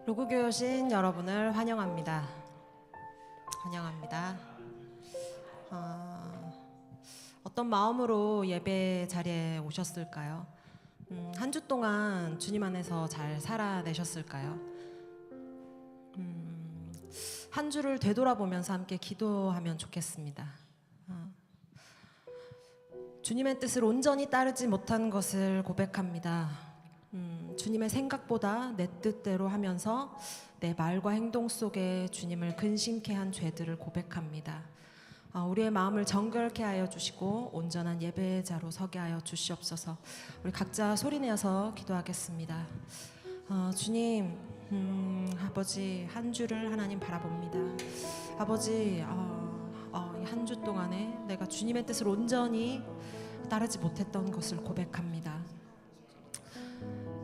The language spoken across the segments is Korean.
로그교회 오신 여러분을 환영합니다. 환영합니다. 어떤 마음으로 예배 자리에 오셨을까요? 한 주 동안 주님 안에서 잘 살아내셨을까요? 한 주를 되돌아보면서 함께 기도하면 좋겠습니다. 주님의 뜻을 온전히 따르지 못한 것을 고백합니다. 주님의 생각보다 내 뜻대로 하면서 내 말과 행동 속에 주님을 근심케 한 죄들을 고백합니다. 우리의 마음을 정결케 하여 주시고 온전한 예배자로 서게 하여 주시옵소서. 우리 각자 소리내어서 기도하겠습니다. 주님, 아버지, 한 주를 하나님 바라봅니다. 아버지, 이 한 주 동안에 내가 주님의 뜻을 온전히 따르지 못했던 것을 고백합니다.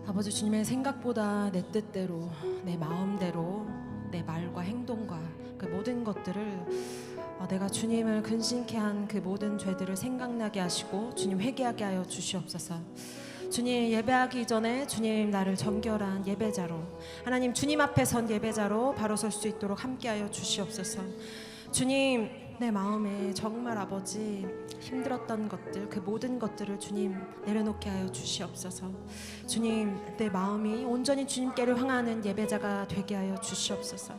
아버지, 주님의 생각보다 내 뜻대로, 내 마음대로, 내 말과 행동과 그 모든 것들을 내가 주님을 근심케 한 그 모든 죄들을 생각나게 하시고 주님 회개하게 하여 주시옵소서. 주님, 예배하기 전에 주님 나를 정결한 예배자로, 하나님 주님 앞에 선 예배자로 바로 설 수 있도록 함께하여 주시옵소서. 주님, 내 마음에 정말 아버지 힘들었던 것들, 그 모든 것들을 주님 내려놓게 하여 주시옵소서. 주님, 내 마음이 온전히 주님께를 향하는 예배자가 되게 하여 주시옵소서.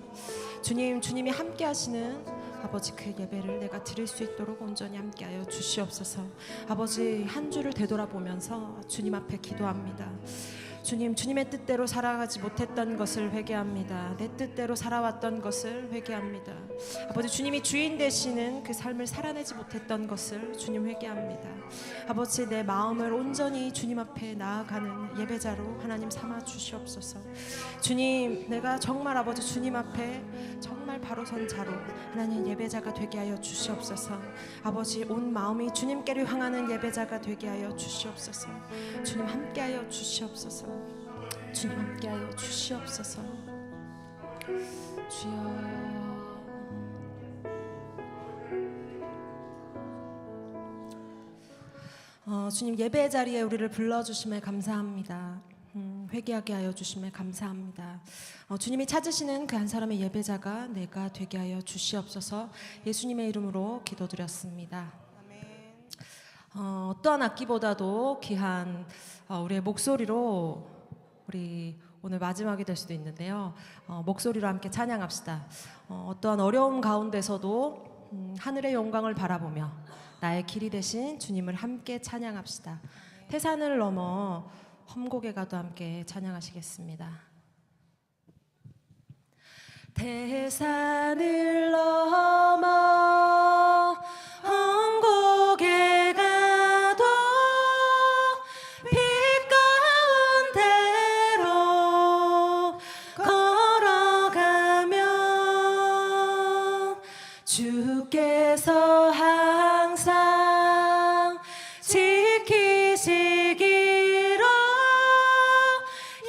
주님, 주님이 함께 하시는 아버지 그 예배를 내가 드릴 수 있도록 온전히 함께하여 주시옵소서. 아버지, 한 주를 되돌아보면서 주님 앞에 기도합니다. 주님, 주님의 뜻대로 살아가지 못했던 것을 회개합니다. 내 뜻대로 살아왔던 것을 회개합니다. 아버지, 주님이 주인 되시는 그 삶을 살아내지 못했던 것을 주님 회개합니다. 아버지, 내 마음을 온전히 주님 앞에 나아가는 예배자로 하나님 삼아 주시옵소서. 주님, 내가 정말 아버지 주님 앞에 정말 바로 선 자로 하나님 예배자가 되게 하여 주시옵소서. 아버지, 온 마음이 주님께를 향하는 예배자가 되게 하여 주시옵소서. 주님 함께하여 주시옵소서. 주님 함께하여 주시옵소서. 주여, 주님 예배 자리에 우리를 불러주심에 감사합니다. 회개하게 하여 주심에 감사합니다. 주님이 찾으시는 그 한 사람의 예배자가 내가 되게 하여 주시옵소서. 예수님의 이름으로 기도드렸습니다. 어떠한 악기보다도 귀한 우리의 목소리로, 우리 오늘 마지막이 될 수도 있는데요, 목소리로 함께 찬양합시다. 어떠한 어려움 가운데서도 하늘의 영광을 바라보며 나의 길이 되신 주님을 함께 찬양합시다. 태산을 넘어 험곡에 가도 함께 찬양하시겠습니다. 태산을 넘어 험곡에 가도 빛 가운데로 걸어가면 주께서 항상 지키시기로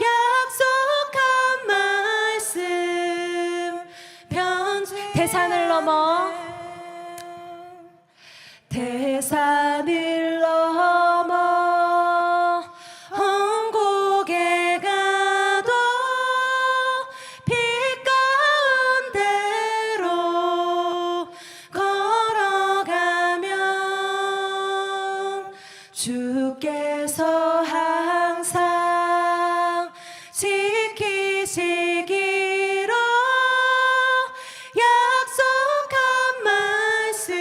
약속한 말씀 태산을 넘어 태산을 넘어 험곡에 가도 빛 가운데로 걸어가면 주께서 항상 지키시기로 약속한 말씀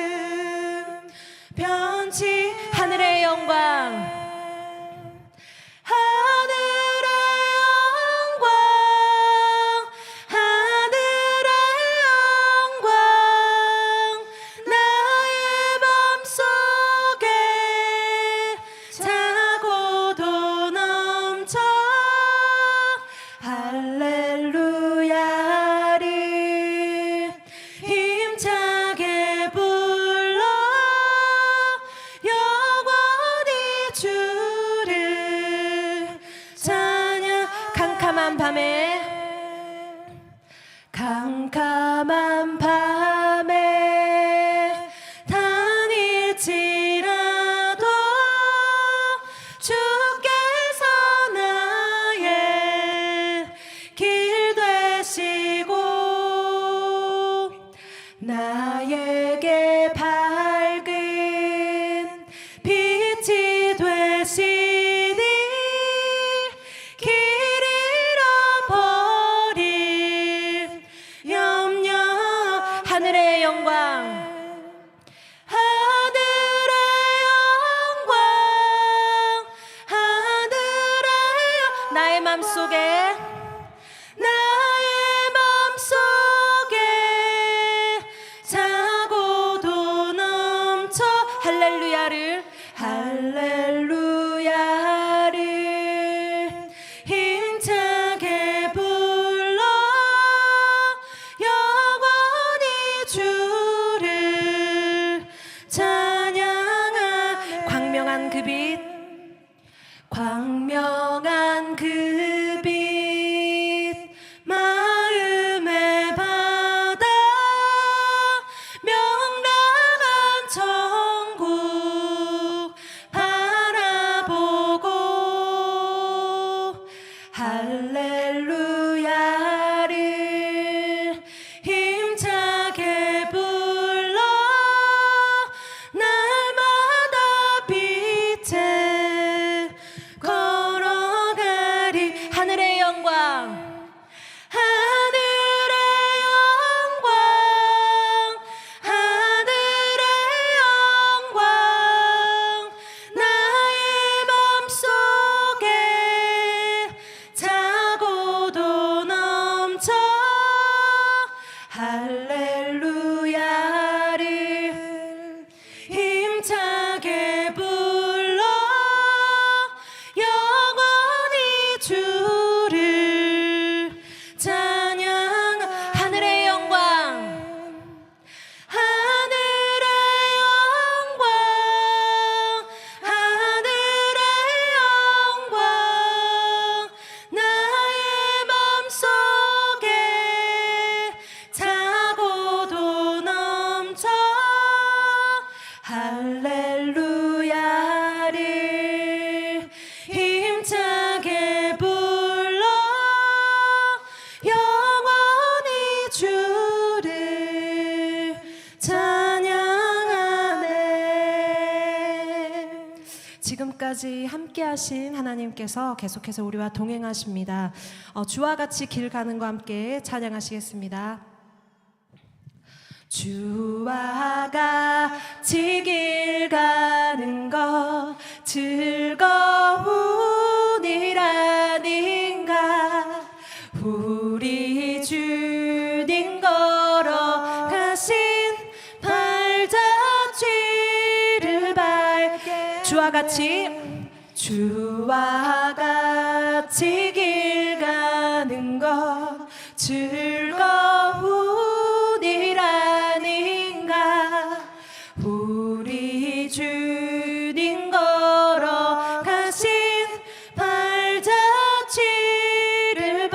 편지 하늘의 영광 하늘의 영광 하늘의 영광 나의 맘속에 차고도 넘쳐 할렐루야를 힘차게 불러 영원히 주를 찬양. 캄캄한 밤에 다닐지라도 주께서 나의 길 되 영광 나의 맘속에 차고도 넘쳐 할렐루야를 힘차게 불러 영원히 주를 찬양하 광명한 그 빛 마음의 바다 명랑한 천국 바라보고 할렐루야를 힘차게 불러 날마다 빛에 걸어가리 하늘의 영광 나의 맘속에 차고도 넘쳐 할렐루야를 힘차게 불러 영원히 주를 찬양 하늘의 영광 나의 맘속에 차고도 넘쳐 할렐루야를 힘차게 불러 영원히 주를 찬양하네. 지금까지 함께하신 하나님께서 계속해서 우리와 동행하십니다. 주와 같이 길 가는 거 함께 찬양하시겠습니다. 주와 같이 길 가는 거 즐거운 일 아닌가 우리 주님 걸어가신 발자취를 밟게 주와 같이 길 가는 거 즐거운 일 아닌가 우리 주님 걸어가신 발자취를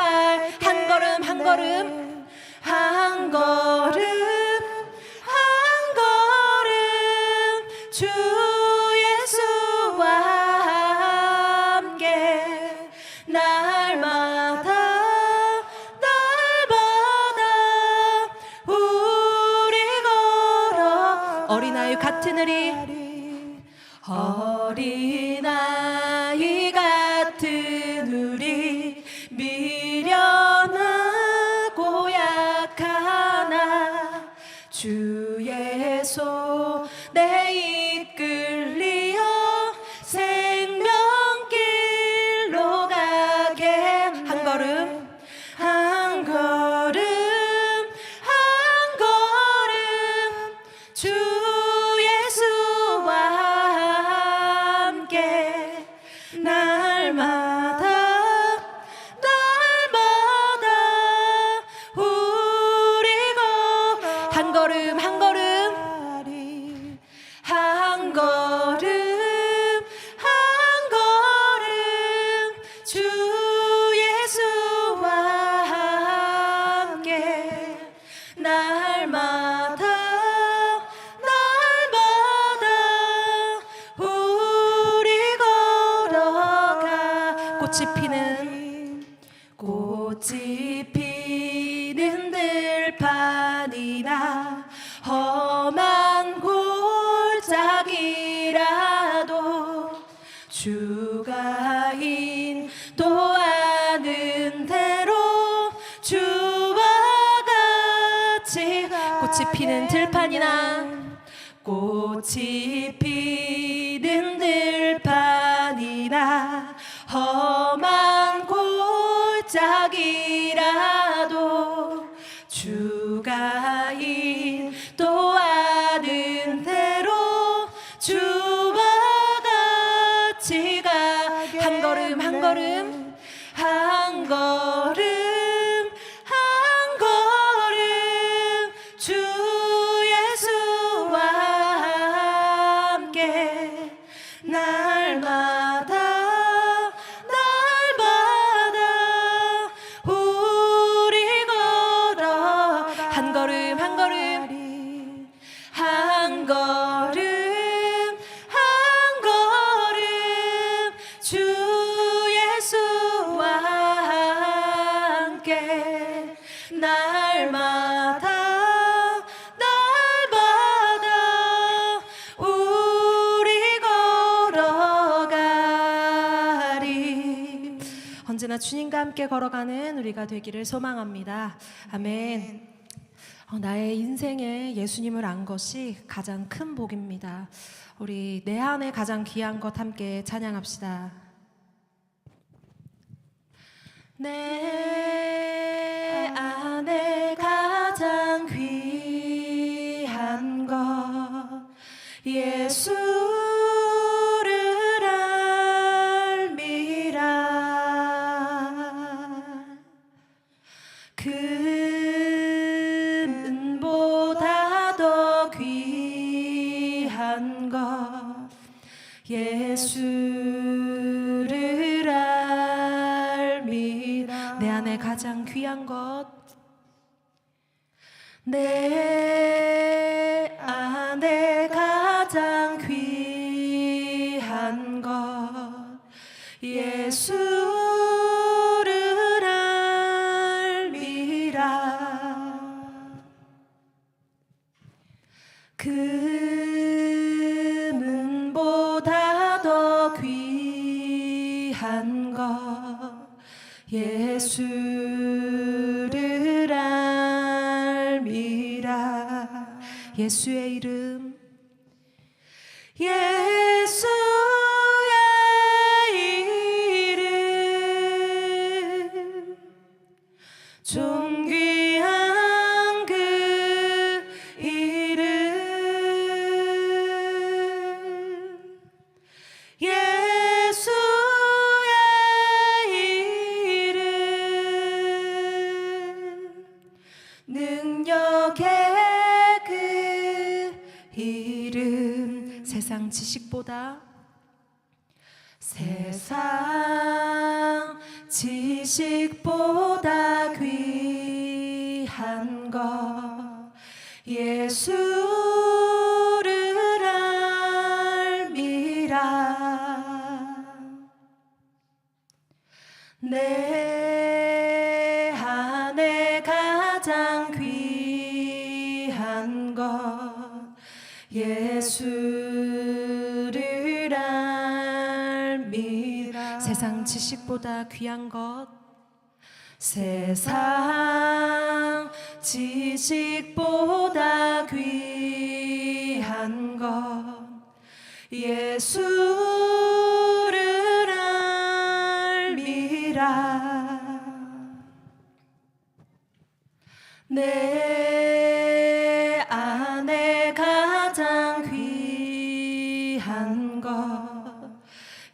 한 걸음 한 걸음 한 걸음 한 걸음 주 예수와 함께 날마다 우리 걸어 어린아이 같은 우리 미련하고 약하나 주의 손에 이끌리어 생명길로 가게 한 걸음 한 걸음 한 걸음 주 예수와 함께 날마다 우리가 한 걸음 한 걸음 한 걸음 한 걸음 주 예수와 함께 날마다 우리 걸어가 꽃이 피는 들판이나 험한 골짜기라도 주가 인도하는 대로 주와 같이 꽃이 피는 들판이나 꽃이 피는 들판이나 험한 골짜기라도 주가 인도하는 대로 주와 같이 가게 한 걸음 한 걸음 한 걸음 한 걸음 주 예수와 함께 날마다 우리 걸어가 한 걸음 한 걸음 한 걸음 한 걸음 주 예수와 함께 날마다 우리 걸어가리. 언제나 주님과 함께 걸어가는 우리가 되기를 소망합니다. 아멘. 나의 인생에 예수님을 안 것이 가장 큰 복입니다. 우리 내 안에 가장 귀한 것 함께 찬양합시다. 내 안에 가장 귀한 것 예수를 알미라. 금보다 더 귀한 것 예수를 알미라. 내 안에 가장 귀한 것 내 안에 가장 귀한 것 예수를 알미라. 금은보다 더 귀한 것 예수를 알미라. 예수의 이름 예수의 이름 존귀한 그 이름 예수의 이름 능력의 그 이름 세상 지식보다 세상 지식보다 귀한 것 예수를 알미라. 내 안에 가장 귀한 것 예수를 알미라. 세상 지식보다 귀한 것 세상 지식보다 귀한 것 예수를 알미라. 내 안에 가장 귀한 것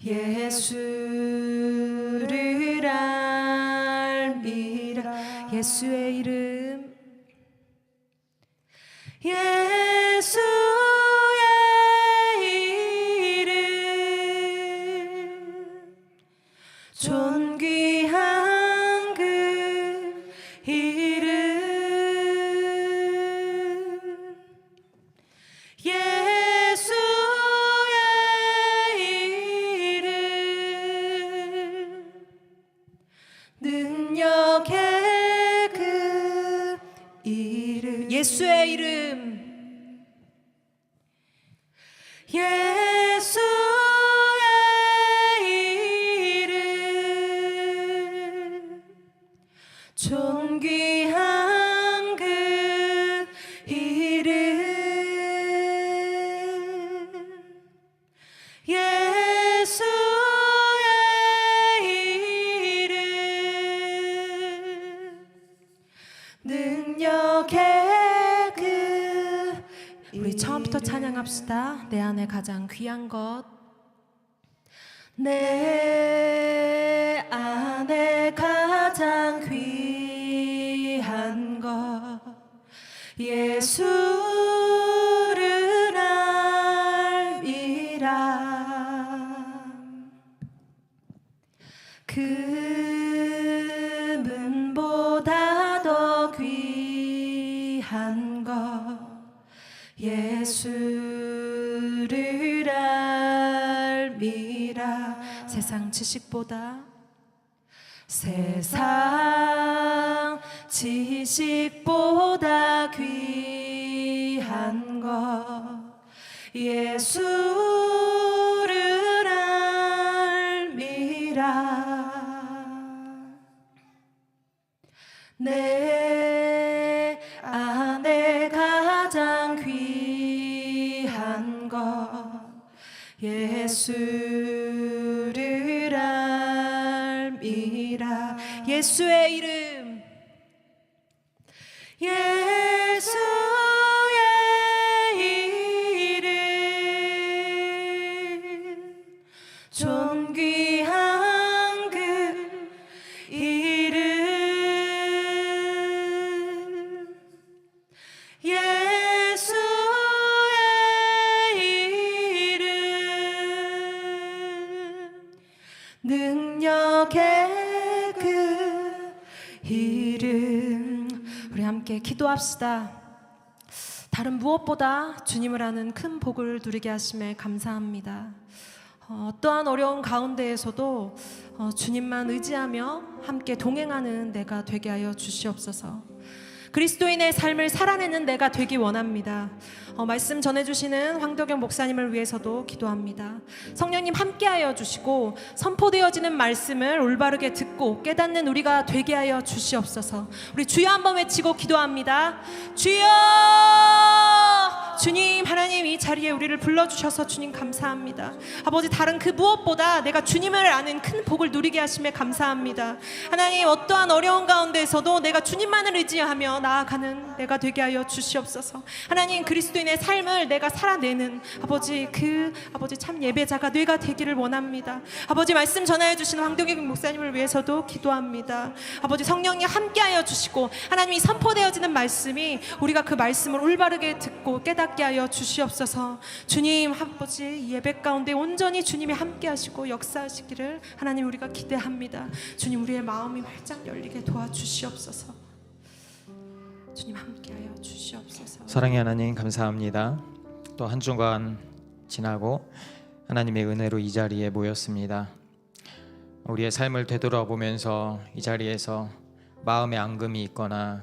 예수를 알미라. 예수의 이름 예수의 이름 존귀한 그 이름 예수의 이름 능력의 그 이름 예수의 이름 예수의 이름 존귀한 그 이름 우리 처음부터 찬양합시다. 내 안에 가장 귀한 것. 내 안에 가장 귀한 것 예수를 알미라. 금은보다 더 귀한 것 예수를 알미라. 세상 지식보다 세상 지식보다 귀한 것 예수를 알미라. 내 안에 가장 귀한 것 예수를 알미라. 예수의 이름, 예수의 이름 존귀한 그 이름 예수의 이름 능력의 그 이름. 우리 함께 기도합시다. 다른 무엇보다 주님을 아는 큰 복을 누리게 하심에 감사합니다. 어떠한 어려운 가운데에서도 주님만 의지하며 함께 동행하는 내가 되게 하여 주시옵소서. 그리스도인의 삶을 살아내는 내가 되기 원합니다. 말씀 전해주시는 황덕영 목사님을 위해서도 기도합니다. 성령님 함께하여 주시고 선포되어지는 말씀을 올바르게 듣고 깨닫는 우리가 되게 하여 주시옵소서. 우리 주여 한번 외치고 기도합니다. 주여! 주님, 하나님 이 자리에 우리를 불러주셔서 주님 감사합니다. 아버지, 다른 그 무엇보다 내가 주님을 아는 큰 복을 누리게 하심에 감사합니다. 하나님, 어떠한 어려운 가운데에서도 내가 주님만을 의지하며 나아가는 내가 되게 하여 주시옵소서. 하나님, 그리스도인의 삶을 내가 살아내는 아버지 참 예배자가 내가 되기를 원합니다. 아버지, 말씀 전하여 주시는 황동익 목사님을 위해서도 기도합니다. 아버지, 성령님 함께하여 주시고 하나님이 선포되어지는 말씀이 우리가 그 말씀을 올바르게 듣고 깨닫게 하여 주시옵소서. 주님, 아버지 예배 가운데 온전히 주님이 함께하시고 역사하시기를 하나님 우리가 기대합니다. 주님, 우리의 마음이 활짝 열리게 도와주시옵소서. 주님 함께하여 주시옵소서. 사랑의 하나님, 감사합니다. 또 한 주간 지나고 하나님의 은혜로 이 자리에 모였습니다. 우리의 삶을 되돌아보면서 이 자리에서 마음에 앙금이 있거나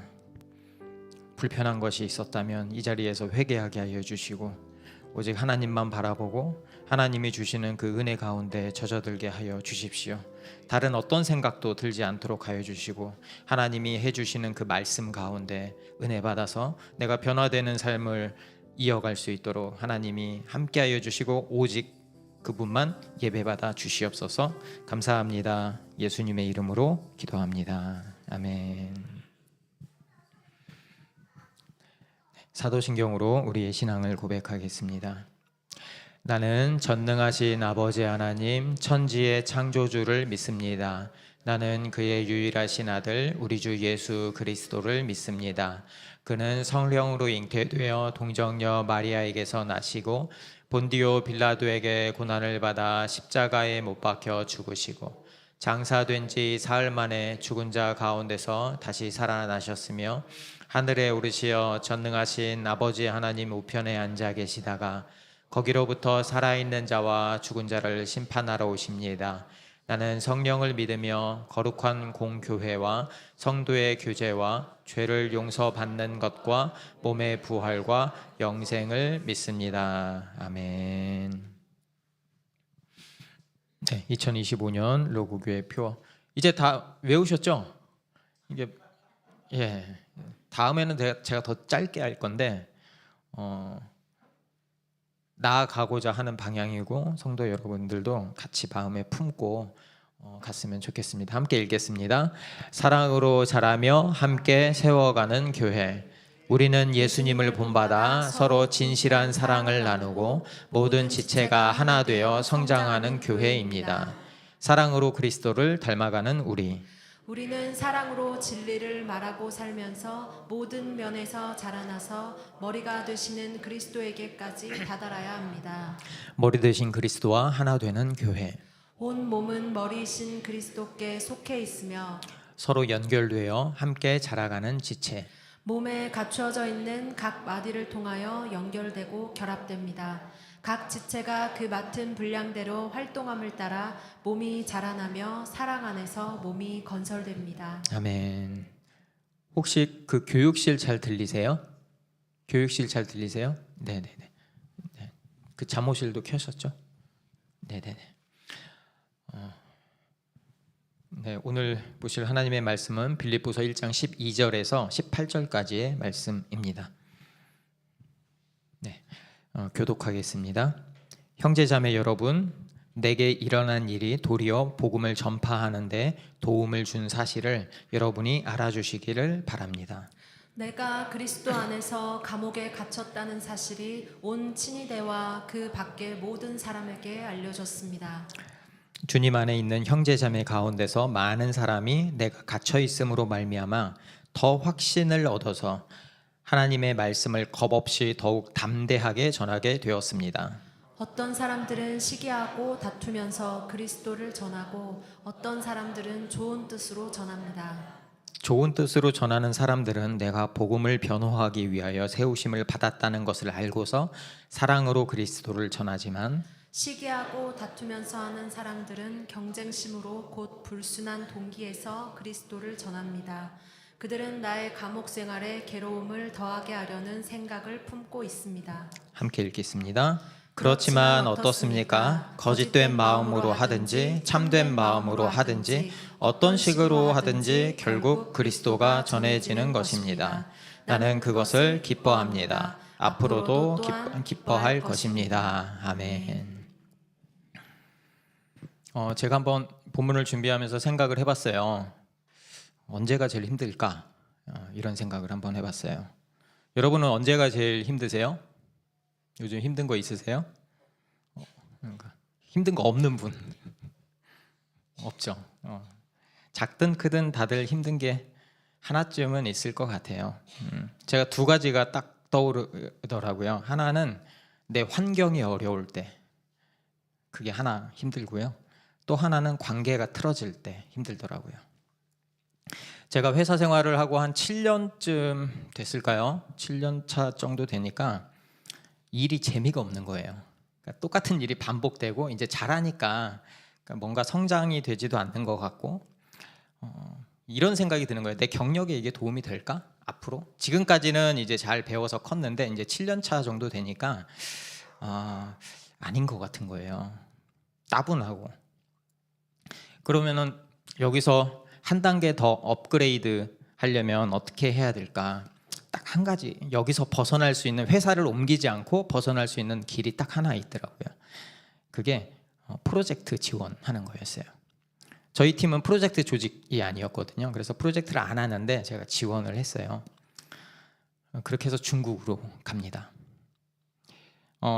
불편한 것이 있었다면 이 자리에서 회개하게 하여 주시고 오직 하나님만 바라보고 하나님이 주시는 그 은혜 가운데 젖어들게 하여 주십시오. 다른 어떤 생각도 들지 않도록 하여 주시고 하나님이 해주시는 그 말씀 가운데 은혜 받아서 내가 변화되는 삶을 이어갈 수 있도록 하나님이 함께하여 주시고 오직 그분만 예배받아 주시옵소서. 감사합니다. 예수님의 이름으로 기도합니다. 아멘. 사도신경으로 우리의 신앙을 고백하겠습니다. 나는 전능하신 아버지 하나님 천지의 창조주를 믿습니다. 나는 그의 유일하신 아들 우리 주 예수 그리스도를 믿습니다. 그는 성령으로 잉태되어 동정녀 마리아에게서 나시고 본디오 빌라도에게 고난을 받아 십자가에 못 박혀 죽으시고 장사된 지 사흘 만에 죽은 자 가운데서 다시 살아나셨으며 하늘에 오르시어 전능하신 아버지 하나님 우편에 앉아 계시다가 거기로부터 살아있는 자와 죽은 자를 심판하러 오십니다. 나는 성령을 믿으며 거룩한 공교회와 성도의 교제와 죄를 용서받는 것과 몸의 부활과 영생을 믿습니다. 아멘. 네, 2025년 로고교회 표 이제 다 외우셨죠? 이게 다음에는 제가 더 짧게 할 건데 나아가고자 하는 방향이고 성도 여러분들도 같이 마음에 품고 갔으면 좋겠습니다. 함께 읽겠습니다. 사랑으로 자라며 함께 세워가는 교회. 우리는 예수님을 본받아 서로 진실한 사랑을 나누고 모든 지체가 하나 되어 성장하는 교회입니다. 사랑으로 그리스도를 닮아가는 우리. 우리는 사랑으로 진리를 말하고 살면서 모든 면에서 자라나서 머리가 되시는 그리스도에게까지 다다라야 합니다. 머리 되신 그리스도와 하나 되는 교회. 온 몸은 머리이신 그리스도께 속해 있으며 서로 연결되어 함께 자라가는 지체. 몸에 갖추어져 있는 각 마디를 통하여 연결되고 결합됩니다. 각 지체가 그 맡은 분량대로 활동함을 따라 몸이 자라나며 사랑 안에서 몸이 건설됩니다. 아멘. 혹시 그 교육실 잘 들리세요? 교육실 잘 들리세요? 네네네. 네. 그 잠옷실도 켜셨죠? 네네네. 네, 오늘 보실 하나님의 말씀은 빌립보서 1장 12절에서 18절까지의 말씀입니다. 네, 교독하겠습니다. 형제자매 여러분, 내게 일어난 일이 도리어 복음을 전파하는데 도움을 준 사실을 여러분이 알아주시기를 바랍니다. 내가 그리스도 안에서 감옥에 갇혔다는 사실이 온 친위대와 그 밖의 모든 사람에게 알려졌습니다. 주님 안에 있는 형제자매 가운데서 많은 사람이 내가 갇혀 있음으로 말미암아 더 확신을 얻어서 하나님의 말씀을 겁없이 더욱 담대하게 전하게 되었습니다. 어떤 사람들은 시기하고 다투면서 그리스도를 전하고 어떤 사람들은 좋은 뜻으로 전합니다. 좋은 뜻으로 전하는 사람들은 내가 복음을 변호하기 위하여 세우심을 받았다는 것을 알고서 사랑으로 그리스도를 전하지만 시기하고 다투면서 하는 사람들은 경쟁심으로 곧 불순한 동기에서 그리스도를 전합니다. 그들은 나의 감옥 생활에 괴로움을 더하게 하려는 생각을 품고 있습니다. 함께 읽겠습니다. 그렇지만 어떻습니까? 거짓된 마음으로 하든지 참된 마음으로 하든지 어떤 식으로 하든지 결국 그리스도가 전해지는 것입니다. 나는 그것을 기뻐합니다. 앞으로도 기뻐할 것입니다. 아멘. 제가 한번 본문을 준비하면서 생각을 해봤어요. 언제가 제일 힘들까? 이런 생각을 한번 해봤어요. 여러분은 언제가 제일 힘드세요? 요즘 힘든 거 있으세요? 그러니까 힘든 거 없는 분 없죠. 작든 크든 다들 힘든 게 하나쯤은 있을 것 같아요. 제가 두 가지가 딱 떠오르더라고요. 하나는 내 환경이 어려울 때 그게 하나 힘들고요. 또 하나는 관계가 틀어질 때 힘들더라고요. 제가 회사 생활을 하고 한 7년쯤 됐을까요? 7년 차 정도 되니까 일이 재미가 없는 거예요. 그러니까 똑같은 일이 반복되고 이제 잘하니까 뭔가 성장이 되지도 않는 것 같고 이런 생각이 드는 거예요. 내 경력에 이게 도움이 될까? 앞으로? 지금까지는 이제 잘 배워서 컸는데 이제 7년 차 정도 되니까 아닌 것 같은 거예요. 따분하고. 그러면은 여기서 한 단계 더 업그레이드 하려면 어떻게 해야 될까? 딱 한 가지, 여기서 벗어날 수 있는, 회사를 옮기지 않고 벗어날 수 있는 길이 딱 하나 있더라고요. 그게 프로젝트 지원하는 거였어요. 저희 팀은 프로젝트 조직이 아니었거든요. 그래서 프로젝트를 안 하는데 제가 지원을 했어요. 그렇게 해서 중국으로 갑니다.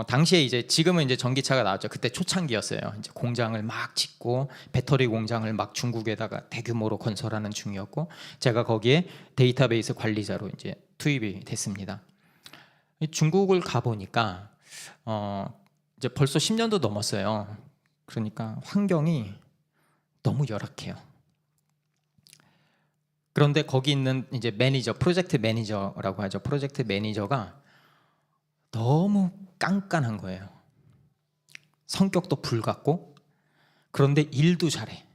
당시에 이제 지금은 이제 전기차가 나왔죠. 그때 초창기였어요. 이제 공장을 막 짓고 배터리 공장을 막 중국에다가 대규모로 건설하는 중이었고 제가 거기에 데이터베이스 관리자로 이제 투입이 됐습니다. 중국을 가 보니까 이제 벌써 10년도 넘었어요. 그러니까 환경이 너무 열악해요. 그런데 거기 있는 이제 매니저, 프로젝트 매니저라고 하죠. 프로젝트 매니저가 너무 깐깐한 거예요. 성격도 불같고 그런데 일도 잘해.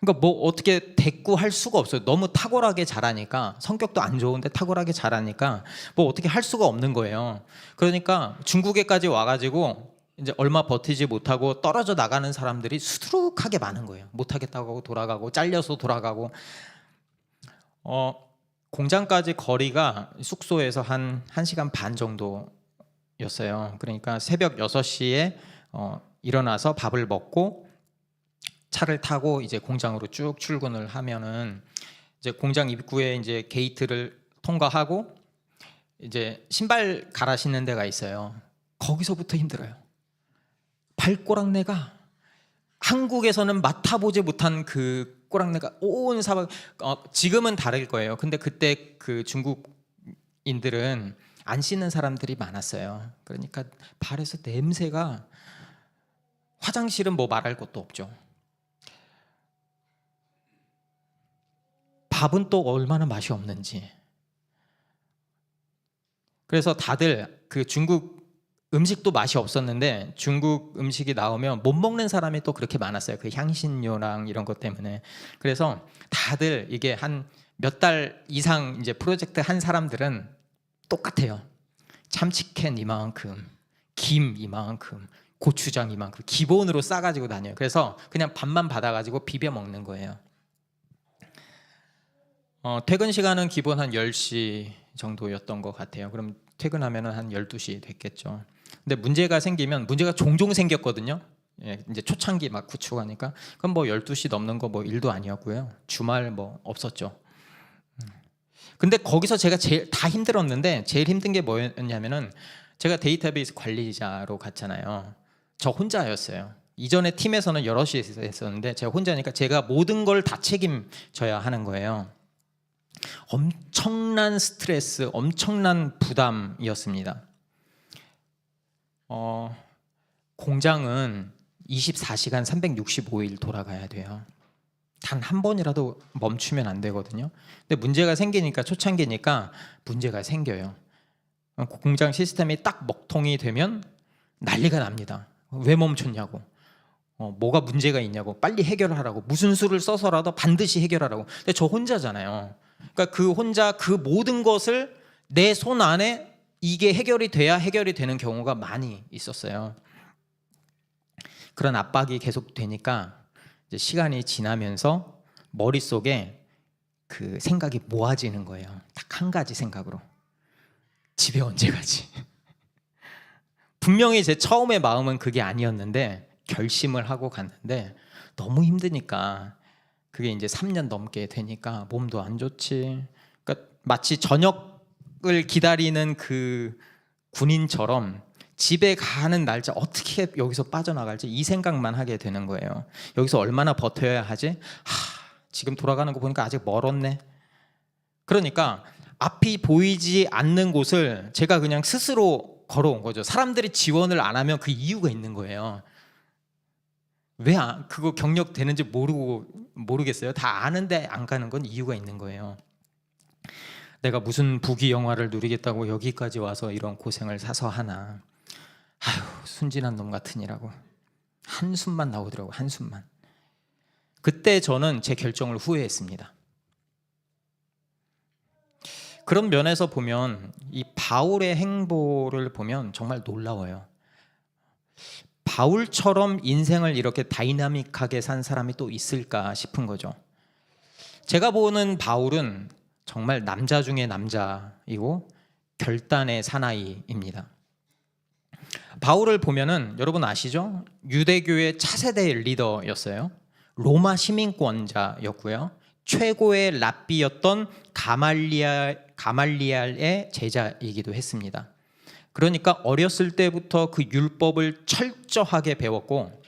그러니까 뭐 어떻게 대꾸할 수가 없어요. 너무 탁월하게 잘하니까, 성격도 안 좋은데 탁월하게 잘하니까 뭐 어떻게 할 수가 없는 거예요. 그러니까 중국에까지 와가지고 이제 얼마 버티지 못하고 떨어져 나가는 사람들이 수두룩하게 많은 거예요. 못하겠다고 하고 돌아가고 잘려서 돌아가고. 공장까지 거리가 숙소에서 한 1시간 반 정도였어요. 그러니까 새벽 6시에 일어나서 밥을 먹고 차를 타고 이제 공장으로 쭉 출근을 하면은 이제 공장 입구에 이제 게이트를 통과하고 이제 신발 갈아 신는 데가 있어요. 거기서부터 힘들어요. 발꼬락내가 한국에서는 맡아보지 못한 그 꼬락내가 온 사방, 지금은 다를 거예요. 근데 그때 그 중국인들은 안 씻는 사람들이 많았어요. 그러니까 발에서 냄새가, 화장실은 뭐 말할 것도 없죠. 밥은 또 얼마나 맛이 없는지. 그래서 다들 그 중국 음식도 맛이 없었는데 중국 음식이 나오면 못 먹는 사람이 또 그렇게 많았어요. 그 향신료랑 이런 것 때문에. 그래서 다들 이게 한 몇 달 이상 이제 프로젝트 한 사람들은 똑같아요. 참치캔 이만큼, 김 이만큼, 고추장 이만큼 기본으로 싸가지고 다녀요. 그래서 그냥 밥만 받아가지고 비벼 먹는 거예요. 퇴근 시간은 기본 한 10시 정도였던 것 같아요. 그럼 퇴근하면 한 12시 됐겠죠. 근데 문제가 생기면, 문제가 종종 생겼거든요. 예, 이제 초창기 막 구축하니까. 그럼 뭐 12시 넘는 거 뭐 일도 아니었고요. 주말 뭐 없었죠. 근데 거기서 제가 제일 다 힘들었는데, 제일 힘든 게 뭐였냐면은, 제가 데이터베이스 관리자로 갔잖아요. 저 혼자였어요. 이전에 팀에서는 여럿이 있었는데 제가 혼자니까 제가 모든 걸 다 책임져야 하는 거예요. 엄청난 스트레스, 엄청난 부담이었습니다. 공장은 24시간 365일 돌아가야 돼요. 단 한 번이라도 멈추면 안 되거든요. 근데 문제가 생기니까, 초창기니까 문제가 생겨요. 공장 시스템이 딱 먹통이 되면 난리가 납니다. 왜 멈췄냐고, 뭐가 문제가 있냐고, 빨리 해결하라고, 무슨 수를 써서라도 반드시 해결하라고. 근데 저 혼자잖아요. 그러니까 그 혼자 그 모든 것을 내 손 안에 이게 해결이 돼야 해결이 되는 경우가 많이 있었어요. 그런 압박이 계속 되니까 이제 시간이 지나면서 머릿속에 그 생각이 모아지는 거예요. 딱 한 가지 생각으로. 집에 언제 가지? 분명히 제 처음의 마음은 그게 아니었는데 결심을 하고 갔는데 너무 힘드니까, 그게 이제 3년 넘게 되니까 몸도 안 좋지. 그러니까 마치 저녁을 기다리는 그 군인처럼 집에 가는 날짜, 어떻게 여기서 빠져나갈지 이 생각만 하게 되는 거예요. 여기서 얼마나 버텨야 하지? 지금 돌아가는 거 보니까 아직 멀었네. 그러니까 앞이 보이지 않는 곳을 제가 그냥 스스로 걸어온 거죠. 사람들이 지원을 안 하면 그 이유가 있는 거예요. 왜 그거 경력 되는지 모르겠어요. 다 아는데 안 가는 건 이유가 있는 거예요. 내가 무슨 부귀 영화를 누리겠다고 여기까지 와서 이런 고생을 사서 하나. 아휴, 순진한 놈 같으니라고. 한숨만 나오더라고, 한숨만. 그때 저는 제 결정을 후회했습니다. 그런 면에서 보면 이 바울의 행보를 보면 정말 놀라워요. 바울처럼 인생을 이렇게 다이나믹하게 산 사람이 또 있을까 싶은 거죠. 제가 보는 바울은 정말 남자 중에 남자이고 결단의 사나이입니다. 바울을 보면은 여러분 아시죠? 유대교의 차세대 리더였어요. 로마 시민권자였고요. 최고의 랍비였던 가말리알의 제자이기도 했습니다. 그러니까 어렸을 때부터 그 율법을 철저하게 배웠고,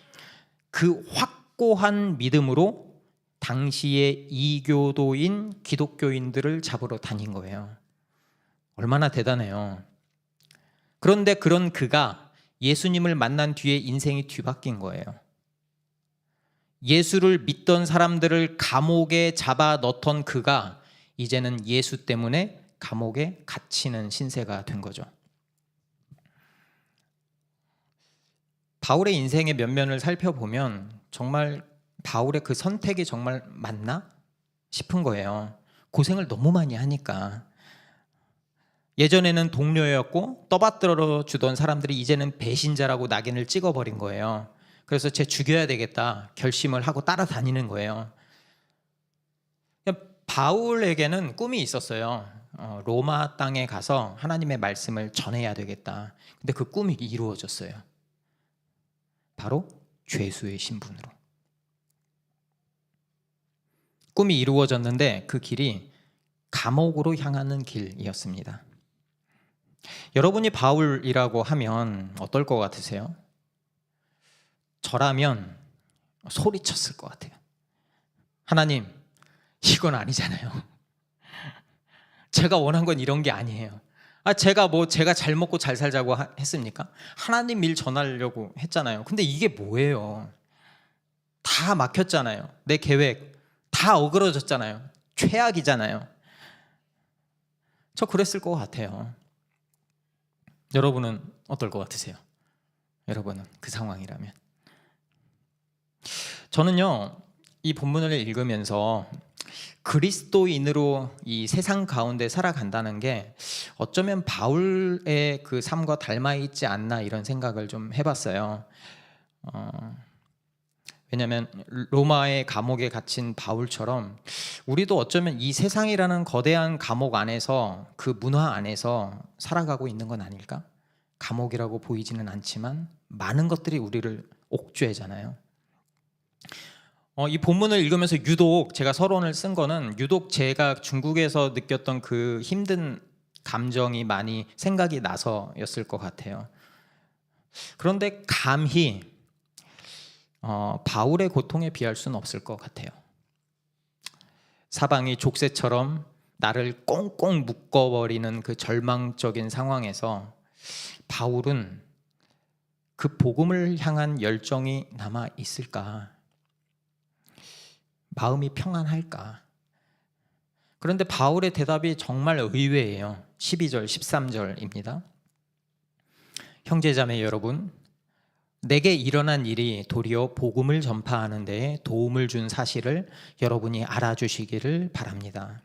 그 확고한 믿음으로 당시의 이교도인 기독교인들을 잡으러 다닌 거예요. 얼마나 대단해요. 그런데 그런 그가 예수님을 만난 뒤에 인생이 뒤바뀐 거예요. 예수를 믿던 사람들을 감옥에 잡아 넣던 그가 이제는 예수 때문에 감옥에 갇히는 신세가 된 거죠. 바울의 인생의 면면을 살펴보면 정말 바울의 그 선택이 정말 맞나 싶은 거예요. 고생을 너무 많이 하니까. 예전에는 동료였고 떠받들어 주던 사람들이 이제는 배신자라고 낙인을 찍어버린 거예요. 그래서 쟤 죽여야 되겠다 결심을 하고 따라다니는 거예요. 바울에게는 꿈이 있었어요. 로마 땅에 가서 하나님의 말씀을 전해야 되겠다. 근데 그 꿈이 이루어졌어요. 바로 죄수의 신분으로. 꿈이 이루어졌는데 그 길이 감옥으로 향하는 길이었습니다. 여러분이 바울이라고 하면 어떨 것 같으세요? 저라면 소리쳤을 것 같아요. 하나님, 이건 아니잖아요. 제가 원한 건 이런 게 아니에요. 제가 잘 먹고 잘 살자고 했습니까? 하나님 일 전하려고 했잖아요. 근데 이게 뭐예요? 다 막혔잖아요. 내 계획 다 어그러졌잖아요. 최악이잖아요. 저 그랬을 것 같아요. 여러분은 어떨 것 같으세요? 여러분은 그 상황이라면. 저는요, 이 본문을 읽으면서 그리스도인으로 이 세상 가운데 살아간다는 게 어쩌면 바울의 그 삶과 닮아 있지 않나 이런 생각을 좀 해봤어요. 왜냐하면 로마의 감옥에 갇힌 바울처럼 우리도 어쩌면 이 세상이라는 거대한 감옥 안에서, 그 문화 안에서 살아가고 있는 건 아닐까? 감옥이라고 보이지는 않지만 많은 것들이 우리를 옥죄잖아요. 이 본문을 읽으면서 유독 제가 서론을 쓴 거는 유독 제가 중국에서 느꼈던 그 힘든 감정이 많이 생각이 나서였을 것 같아요. 그런데 감히 바울의 고통에 비할 수는 없을 것 같아요. 사방이 족쇄처럼 나를 꽁꽁 묶어버리는 그 절망적인 상황에서 바울은 그 복음을 향한 열정이 남아 있을까? 마음이 평안할까? 그런데 바울의 대답이 정말 의외예요. 12절, 13절입니다. 형제자매 여러분, 내게 일어난 일이 도리어 복음을 전파하는 데에 도움을 준 사실을 여러분이 알아주시기를 바랍니다.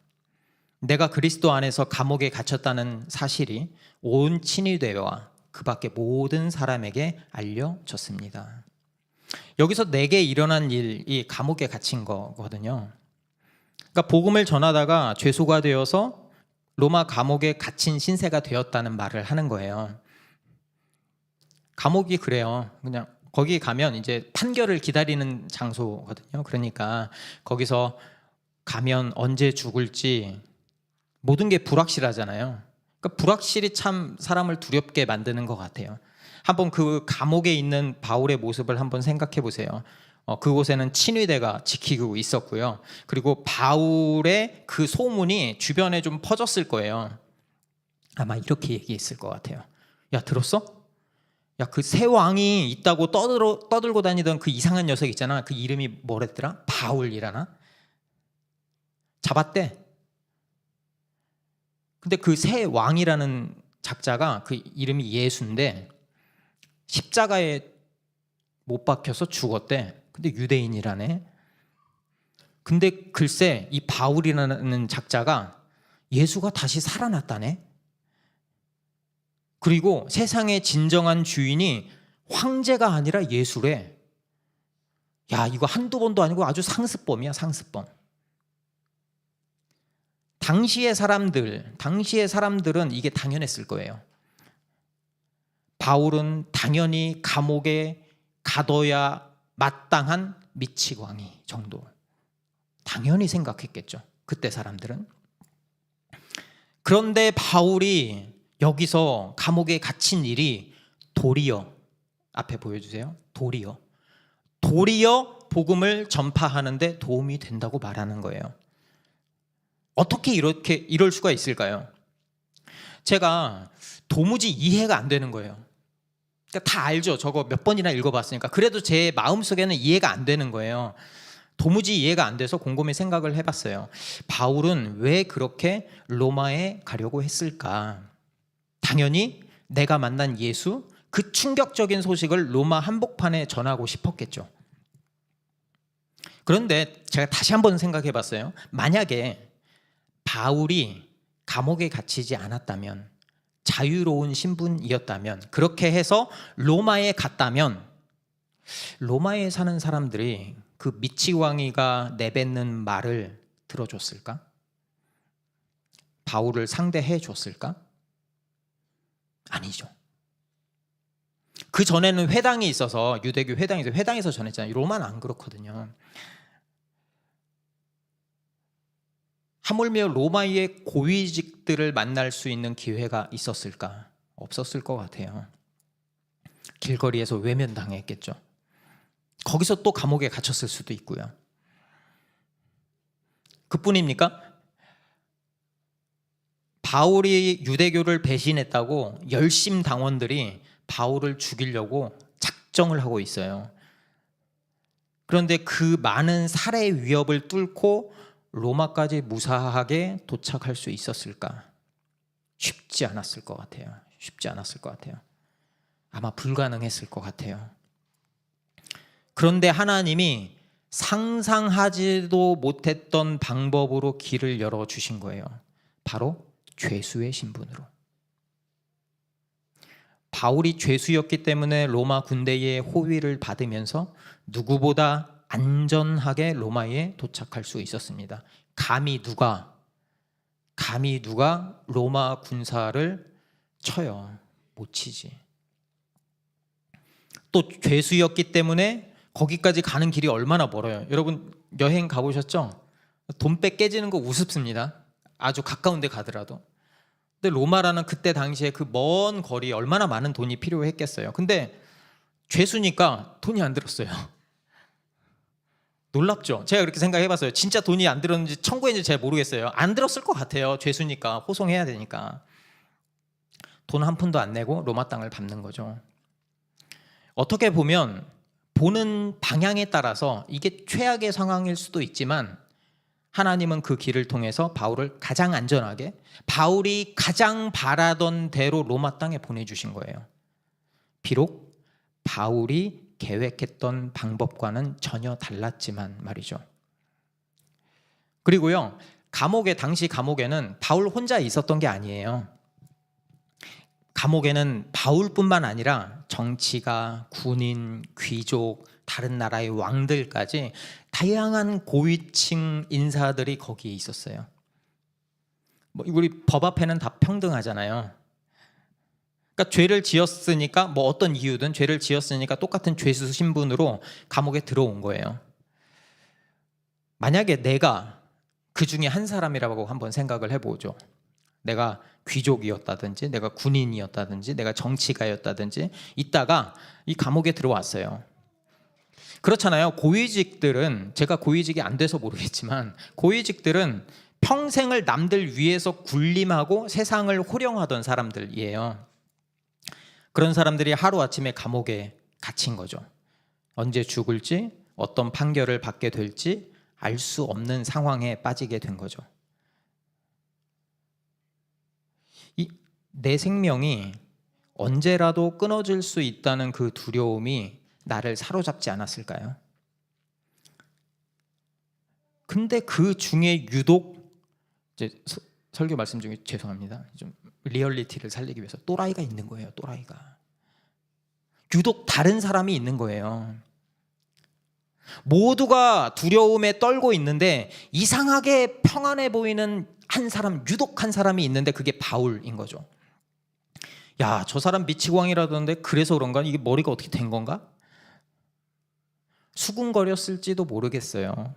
내가 그리스도 안에서 감옥에 갇혔다는 사실이 온 친위대와 그 밖의 모든 사람에게 알려졌습니다. 여기서 내게 일어난 일이 감옥에 갇힌 거거든요. 그러니까 복음을 전하다가 죄수가 되어서 로마 감옥에 갇힌 신세가 되었다는 말을 하는 거예요. 감옥이 그래요. 그냥 거기 가면 이제 판결을 기다리는 장소거든요. 그러니까 거기서 가면 언제 죽을지 모든 게 불확실하잖아요. 그러니까 불확실이 참 사람을 두렵게 만드는 것 같아요. 한번 그 감옥에 있는 바울의 모습을 한번 생각해 보세요. 그곳에는 친위대가 지키고 있었고요. 그리고 바울의 그 소문이 주변에 좀 퍼졌을 거예요. 아마 이렇게 얘기했을 것 같아요. 야, 들었어? 야, 그 새 왕이 있다고 떠들고 다니던 그 이상한 녀석 있잖아. 그 이름이 뭐랬더라? 바울이라나? 잡았대. 근데 그 새 왕이라는 작자가 그 이름이 예수인데 십자가에 못 박혀서 죽었대. 근데 유대인이라네. 근데 글쎄 이 바울이라는 작자가 예수가 다시 살아났다네. 그리고 세상의 진정한 주인이 황제가 아니라 예수래. 야, 이거 한두 번도 아니고 아주 상습범이야, 상습범. 당시의 사람들은 이게 당연했을 거예요. 바울은 당연히 감옥에 가둬야 마땅한 미치광이 정도. 당연히 생각했겠죠. 그때 사람들은. 그런데 바울이 여기서 감옥에 갇힌 일이 도리어, 앞에 보여주세요. 도리어 복음을 전파하는데 도움이 된다고 말하는 거예요. 어떻게 이럴 수가 있을까요? 제가 도무지 이해가 안 되는 거예요. 그러니까 다 알죠. 저거 몇 번이나 읽어봤으니까. 그래도 제 마음속에는 이해가 안 되는 거예요. 도무지 이해가 안 돼서 곰곰이 생각을 해봤어요. 바울은 왜 그렇게 로마에 가려고 했을까? 당연히 내가 만난 예수, 그 충격적인 소식을 로마 한복판에 전하고 싶었겠죠. 그런데 제가 다시 한번 생각해 봤어요. 만약에 바울이 감옥에 갇히지 않았다면, 자유로운 신분이었다면, 그렇게 해서 로마에 갔다면 로마에 사는 사람들이 그 미치광이가 내뱉는 말을 들어줬을까? 바울을 상대해 줬을까? 아니죠. 그 전에는 회당이 있어서, 유대교 회당에서 전했잖아요. 로마는 안 그렇거든요. 하물며 로마의 고위직들을 만날 수 있는 기회가 있었을까? 없었을 것 같아요. 길거리에서 외면당했겠죠. 거기서 또 감옥에 갇혔을 수도 있고요. 그뿐입니까? 바울이 유대교를 배신했다고 열심당원들이 바울을 죽이려고 작정을 하고 있어요. 그런데 그 많은 살해 위협을 뚫고 로마까지 무사하게 도착할 수 있었을까? 쉽지 않았을 것 같아요. 쉽지 않았을 것 같아요. 아마 불가능했을 것 같아요. 그런데 하나님이 상상하지도 못했던 방법으로 길을 열어주신 거예요. 바로 죄수의 신분으로. 바울이 죄수였기 때문에 로마 군대의 호위를 받으면서 누구보다 안전하게 로마에 도착할 수 있었습니다. 감히 누가 로마 군사를 쳐요? 못 치지. 또 죄수였기 때문에 거기까지 가는 길이 얼마나 멀어요. 여러분 여행 가보셨죠? 돈백 깨지는 거 우습습니다. 아주 가까운 데 가더라도. 근데 로마라는 그때 당시에 그 먼 거리 얼마나 많은 돈이 필요했겠어요. 근데 죄수니까 돈이 안 들었어요. 놀랍죠? 제가 그렇게 생각해봤어요. 진짜 돈이 안 들었는지 청구했는지 잘 모르겠어요. 안 들었을 것 같아요. 죄수니까 호송해야 되니까. 돈 한 푼도 안 내고 로마 땅을 밟는 거죠. 어떻게 보면 보는 방향에 따라서 이게 최악의 상황일 수도 있지만 하나님은 그 길을 통해서 바울을 가장 안전하게, 바울이 가장 바라던 대로 로마 땅에 보내주신 거예요. 비록 바울이 계획했던 방법과는 전혀 달랐지만 말이죠. 그리고요, 당시 감옥에는 바울 혼자 있었던 게 아니에요. 감옥에는 바울뿐만 아니라 정치가, 군인, 귀족, 다른 나라의 왕들까지 다양한 고위층 인사들이 거기에 있었어요. 우리 법 앞에는 다 평등하잖아요. 그러니까 죄를 지었으니까 어떤 이유든 죄를 지었으니까 똑같은 죄수 신분으로 감옥에 들어온 거예요. 만약에 내가 그 중에 한 사람이라고 한번 생각을 해보죠. 내가 귀족이었다든지 내가 군인이었다든지 내가 정치가였다든지 있다가 이 감옥에 들어왔어요. 그렇잖아요. 고위직들은, 제가 고위직이 안 돼서 모르겠지만 고위직들은 평생을 남들 위해서 군림하고 세상을 호령하던 사람들이에요. 그런 사람들이 하루아침에 감옥에 갇힌 거죠. 언제 죽을지, 어떤 판결을 받게 될지 알 수 없는 상황에 빠지게 된 거죠. 내 생명이 언제라도 끊어질 수 있다는 그 두려움이 나를 사로잡지 않았을까요? 근데 그 중에 유독, 이제 설교 말씀 중에 죄송합니다. 좀 리얼리티를 살리기 위해서 또라이가 있는 거예요. 또라이가. 유독 다른 사람이 있는 거예요. 모두가 두려움에 떨고 있는데 이상하게 평안해 보이는 유독 한 사람이 있는데 그게 바울인 거죠. 야, 저 사람 미치광이라던데 그래서 그런가? 이게 머리가 어떻게 된 건가? 수군거렸을지도 모르겠어요.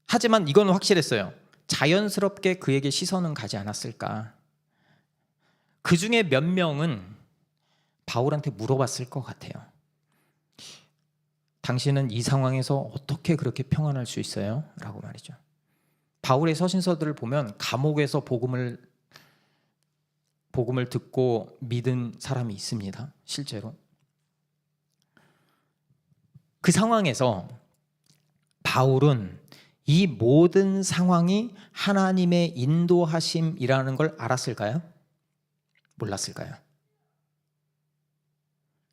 하지만 이건 확실했어요. 자연스럽게 그에게 시선은 가지 않았을까. 그 중에 몇 명은 바울한테 물어봤을 것 같아요. 당신은 이 상황에서 어떻게 그렇게 평안할 수 있어요? 라고 말이죠. 바울의 서신서들을 보면 감옥에서 복음을 듣고 믿은 사람이 있습니다. 실제로. 그 상황에서 바울은 이 모든 상황이 하나님의 인도하심이라는 걸 알았을까요? 몰랐을까요?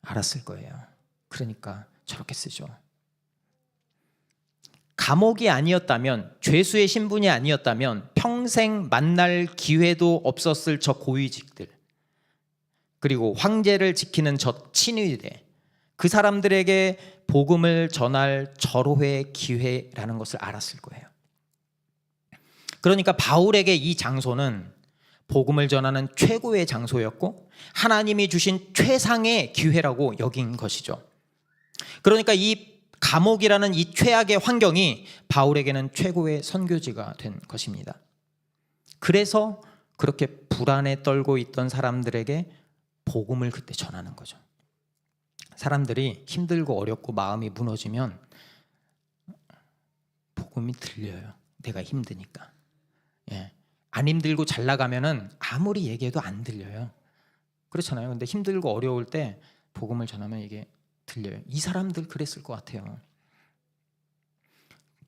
알았을 거예요. 그러니까 저렇게 쓰죠. 감옥이 아니었다면, 죄수의 신분이 아니었다면 평생 만날 기회도 없었을 저 고위직들, 그리고 황제를 지키는 저 친위대, 그 사람들에게 복음을 전할 절호의 기회라는 것을 알았을 거예요. 그러니까 바울에게 이 장소는 복음을 전하는 최고의 장소였고 하나님이 주신 최상의 기회라고 여긴 것이죠. 그러니까 이 감옥이라는 이 최악의 환경이 바울에게는 최고의 선교지가 된 것입니다. 그래서 그렇게 불안에 떨고 있던 사람들에게 복음을 그때 전하는 거죠. 사람들이 힘들고 어렵고 마음이 무너지면 복음이 들려요. 내가 힘드니까. 안 힘들고 잘 나가면은 아무리 얘기해도 안 들려요. 그렇잖아요. 근데 힘들고 어려울 때 복음을 전하면 이게 들려요. 이 사람들 그랬을 것 같아요.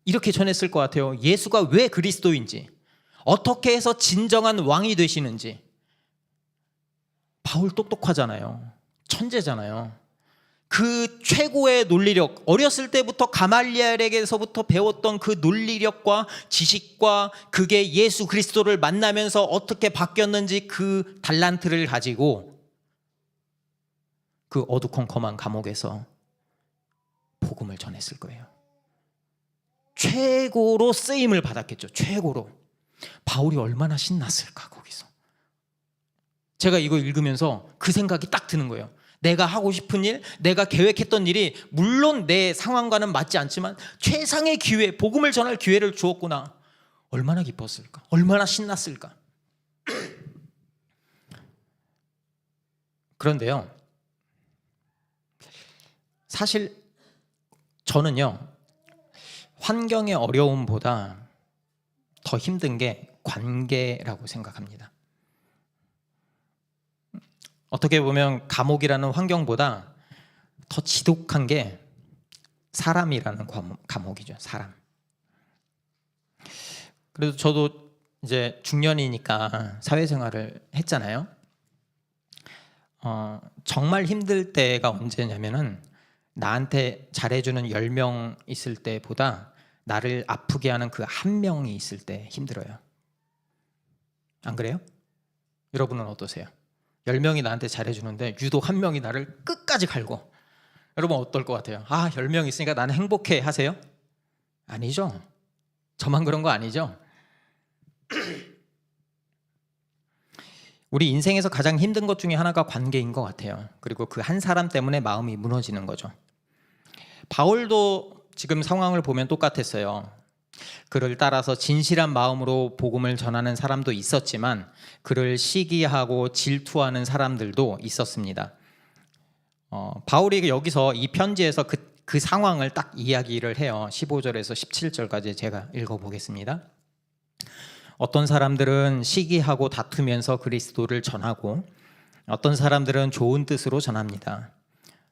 이렇게 전했을 것 같아요. 예수가 왜 그리스도인지, 어떻게 해서 진정한 왕이 되시는지. 바울 똑똑하잖아요. 천재잖아요. 그 최고의 논리력, 어렸을 때부터 가말리엘에게서부터 배웠던 그 논리력과 지식과 그게 예수 그리스도를 만나면서 어떻게 바뀌었는지 그 달란트를 가지고 그 어두컴컴한 감옥에서 복음을 전했을 거예요. 최고로 쓰임을 받았겠죠. 최고로. 바울이 얼마나 신났을까 거기서. 제가 이거 읽으면서 그 생각이 딱 드는 거예요. 내가 하고 싶은 일, 내가 계획했던 일이 물론 내 상황과는 맞지 않지만 최상의 기회, 복음을 전할 기회를 주었구나. 얼마나 기뻤을까? 얼마나 신났을까? 그런데요, 사실 저는요, 환경의 어려움보다 더 힘든 게 관계라고 생각합니다. 어떻게 보면 감옥이라는 환경보다 더 지독한 게 사람이라는 감옥이죠. 사람. 그래도 저도 이제 중년이니까 사회생활을 했잖아요. 정말 힘들 때가 언제냐면은 나한테 잘해주는 10명 있을 때보다 나를 아프게 하는 그 한 명이 있을 때 힘들어요. 안 그래요? 여러분은 어떠세요? 10명이 나한테 잘해주는데 유독 한 명이 나를 끝까지 갈고. 여러분 어떨 것 같아요? 10명 있으니까 나는 행복해 하세요? 아니죠. 저만 그런 거 아니죠. 우리 인생에서 가장 힘든 것 중에 하나가 관계인 것 같아요. 그리고 그 한 사람 때문에 마음이 무너지는 거죠. 바울도 지금 상황을 보면 똑같았어요. 그를 따라서 진실한 마음으로 복음을 전하는 사람도 있었지만 그를 시기하고 질투하는 사람들도 있었습니다. 바울이 여기서 이 편지에서 그 상황을 딱 이야기를 해요. 15절에서 17절까지 제가 읽어보겠습니다. 어떤 사람들은 시기하고 다투면서 그리스도를 전하고 어떤 사람들은 좋은 뜻으로 전합니다.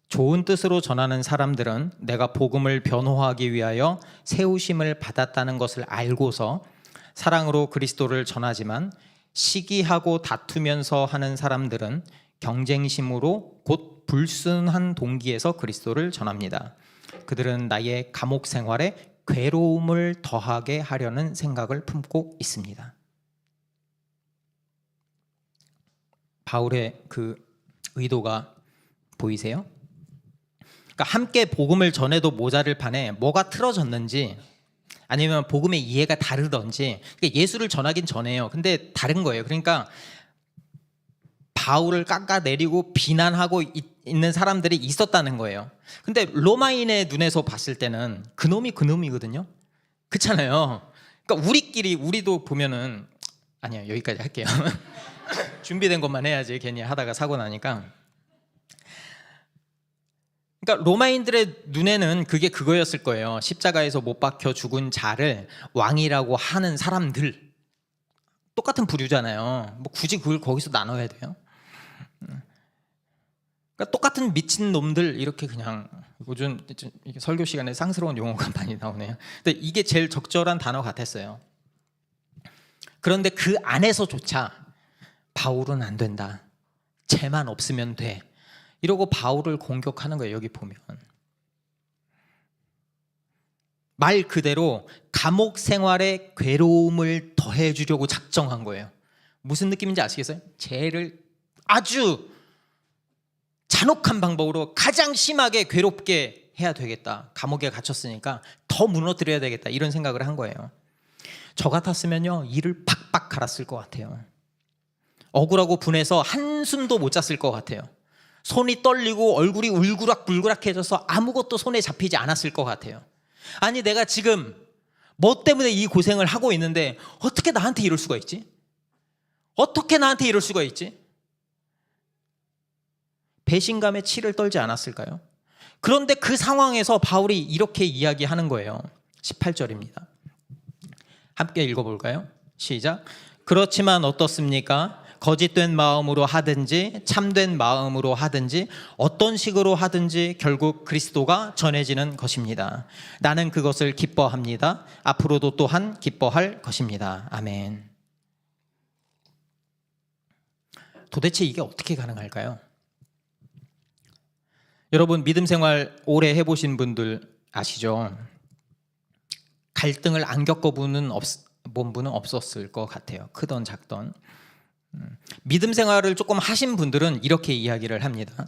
좋은 뜻으로 전하는 사람들은 내가 복음을 변호하기 위하여 세우심을 받았다는 것을 알고서 사랑으로 그리스도를 전하지만 시기하고 다투면서 하는 사람들은 경쟁심으로 곧 불순한 동기에서 그리스도를 전합니다. 그들은 나의 감옥 생활에 괴로움을 더하게 하려는 생각을 품고 있습니다. 바울의 그 의도가 보이세요? 그러니까 함께 복음을 전해도 모자를 판에 뭐가 틀어졌는지 아니면 복음의 이해가 다르던지, 그러니까 예수를 전하긴 전해요. 근데 다른 거예요. 그러니까 바울을 깎아내리고 비난하고 있는 사람들이 있었다는 거예요. 근데 로마인의 눈에서 봤을 때는 그놈이 그놈이거든요. 그렇잖아요. 그러니까 우리도 보면은 아니요, 여기까지 할게요. 준비된 것만 해야지 괜히 하다가 사고 나니까. 그러니까 로마인들의 눈에는 그게 그거였을 거예요. 십자가에서 못 박혀 죽은 자를 왕이라고 하는 사람들, 똑같은 부류잖아요. 뭐 굳이 그걸 거기서 나눠야 돼요? 그러니까 똑같은 미친 놈들, 이렇게 그냥. 요즘 설교 시간에 쌍스러운 용어가 많이 나오네요. 근데 이게 제일 적절한 단어 같았어요. 그런데 그 안에서조차 바울은 안 된다, 쟤만 없으면 돼, 이러고 바울을 공격하는 거예요. 여기 보면 말 그대로 감옥 생활에 괴로움을 더해주려고 작정한 거예요. 무슨 느낌인지 아시겠어요? 쟤를 아주 잔혹한 방법으로 가장 심하게 괴롭게 해야 되겠다. 감옥에 갇혔으니까 더 무너뜨려야 되겠다, 이런 생각을 한 거예요. 저 같았으면요, 이를 팍팍 갈았을 것 같아요. 억울하고 분해서 한숨도 못 잤을 것 같아요. 손이 떨리고 얼굴이 울그락불그락해져서 아무것도 손에 잡히지 않았을 것 같아요. 아니, 내가 지금 뭐 때문에 이 고생을 하고 있는데 어떻게 나한테 이럴 수가 있지? 어떻게 나한테 이럴 수가 있지? 배신감에 치를 떨지 않았을까요? 그런데 그 상황에서 바울이 이렇게 이야기하는 거예요. 18절입니다. 함께 읽어볼까요? 시작. 그렇지만 어떻습니까? 거짓된 마음으로 하든지 참된 마음으로 하든지 어떤 식으로 하든지 결국 그리스도가 전해지는 것입니다. 나는 그것을 기뻐합니다. 앞으로도 또한 기뻐할 것입니다. 아멘. 도대체 이게 어떻게 가능할까요? 여러분, 믿음 생활 오래 해보신 분들 아시죠? 갈등을 안 겪어본 분은 없었을 것 같아요. 크던 작던. 믿음 생활을 조금 하신 분들은 이렇게 이야기를 합니다.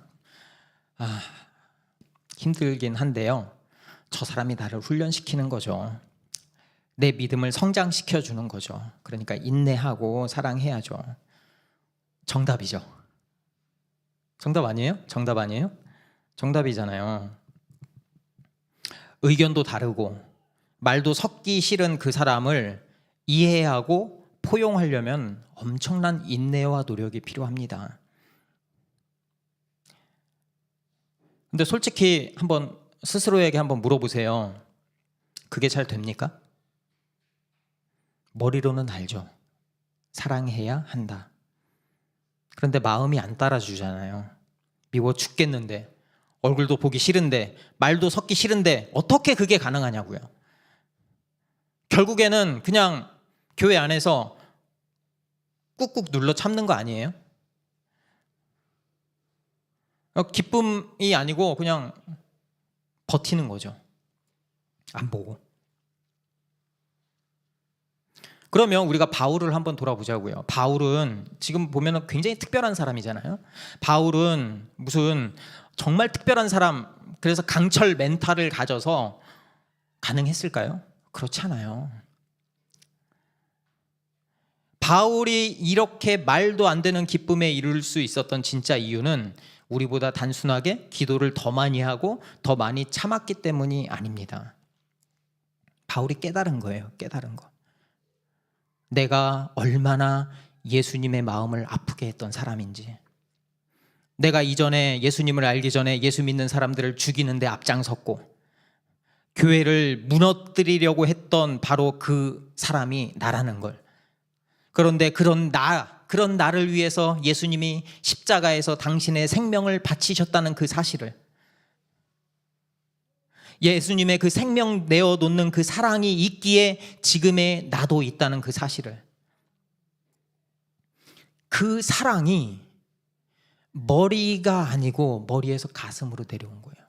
힘들긴 한데요, 저 사람이 나를 훈련시키는 거죠. 내 믿음을 성장시켜 주는 거죠. 그러니까 인내하고 사랑해야죠. 정답이죠. 정답 아니에요? 정답 아니에요? 정답이잖아요. 의견도 다르고 말도 섞기 싫은 그 사람을 이해하고 포용하려면 엄청난 인내와 노력이 필요합니다. 근데 솔직히 한번 스스로에게 한번 물어보세요. 그게 잘 됩니까? 머리로는 알죠. 사랑해야 한다. 그런데 마음이 안 따라주잖아요. 미워 죽겠는데, 얼굴도 보기 싫은데, 말도 섞기 싫은데 어떻게 그게 가능하냐고요. 결국에는 그냥 교회 안에서 꾹꾹 눌러 참는 거 아니에요? 기쁨이 아니고 그냥 버티는 거죠. 안 보고. 그러면 우리가 바울을 한번 돌아보자고요. 바울은 지금 보면 굉장히 특별한 사람이잖아요. 바울은 무슨 정말 특별한 사람, 그래서 강철 멘탈을 가져서 가능했을까요? 그렇지 않아요. 바울이 이렇게 말도 안 되는 기쁨에 이룰 수 있었던 진짜 이유는 우리보다 단순하게 기도를 더 많이 하고 더 많이 참았기 때문이 아닙니다. 바울이 깨달은 거예요. 깨달은 거. 내가 얼마나 예수님의 마음을 아프게 했던 사람인지, 내가 이전에 예수님을 알기 전에 예수 믿는 사람들을 죽이는데 앞장섰고 교회를 무너뜨리려고 했던 바로 그 사람이 나라는 걸. 그런데 그런 나를 위해서 예수님이 십자가에서 당신의 생명을 바치셨다는 그 사실을, 예수님의 그 생명 내어놓는 그 사랑이 있기에 지금의 나도 있다는 그 사실을, 그 사랑이 머리가 아니고 머리에서 가슴으로 내려온 거예요.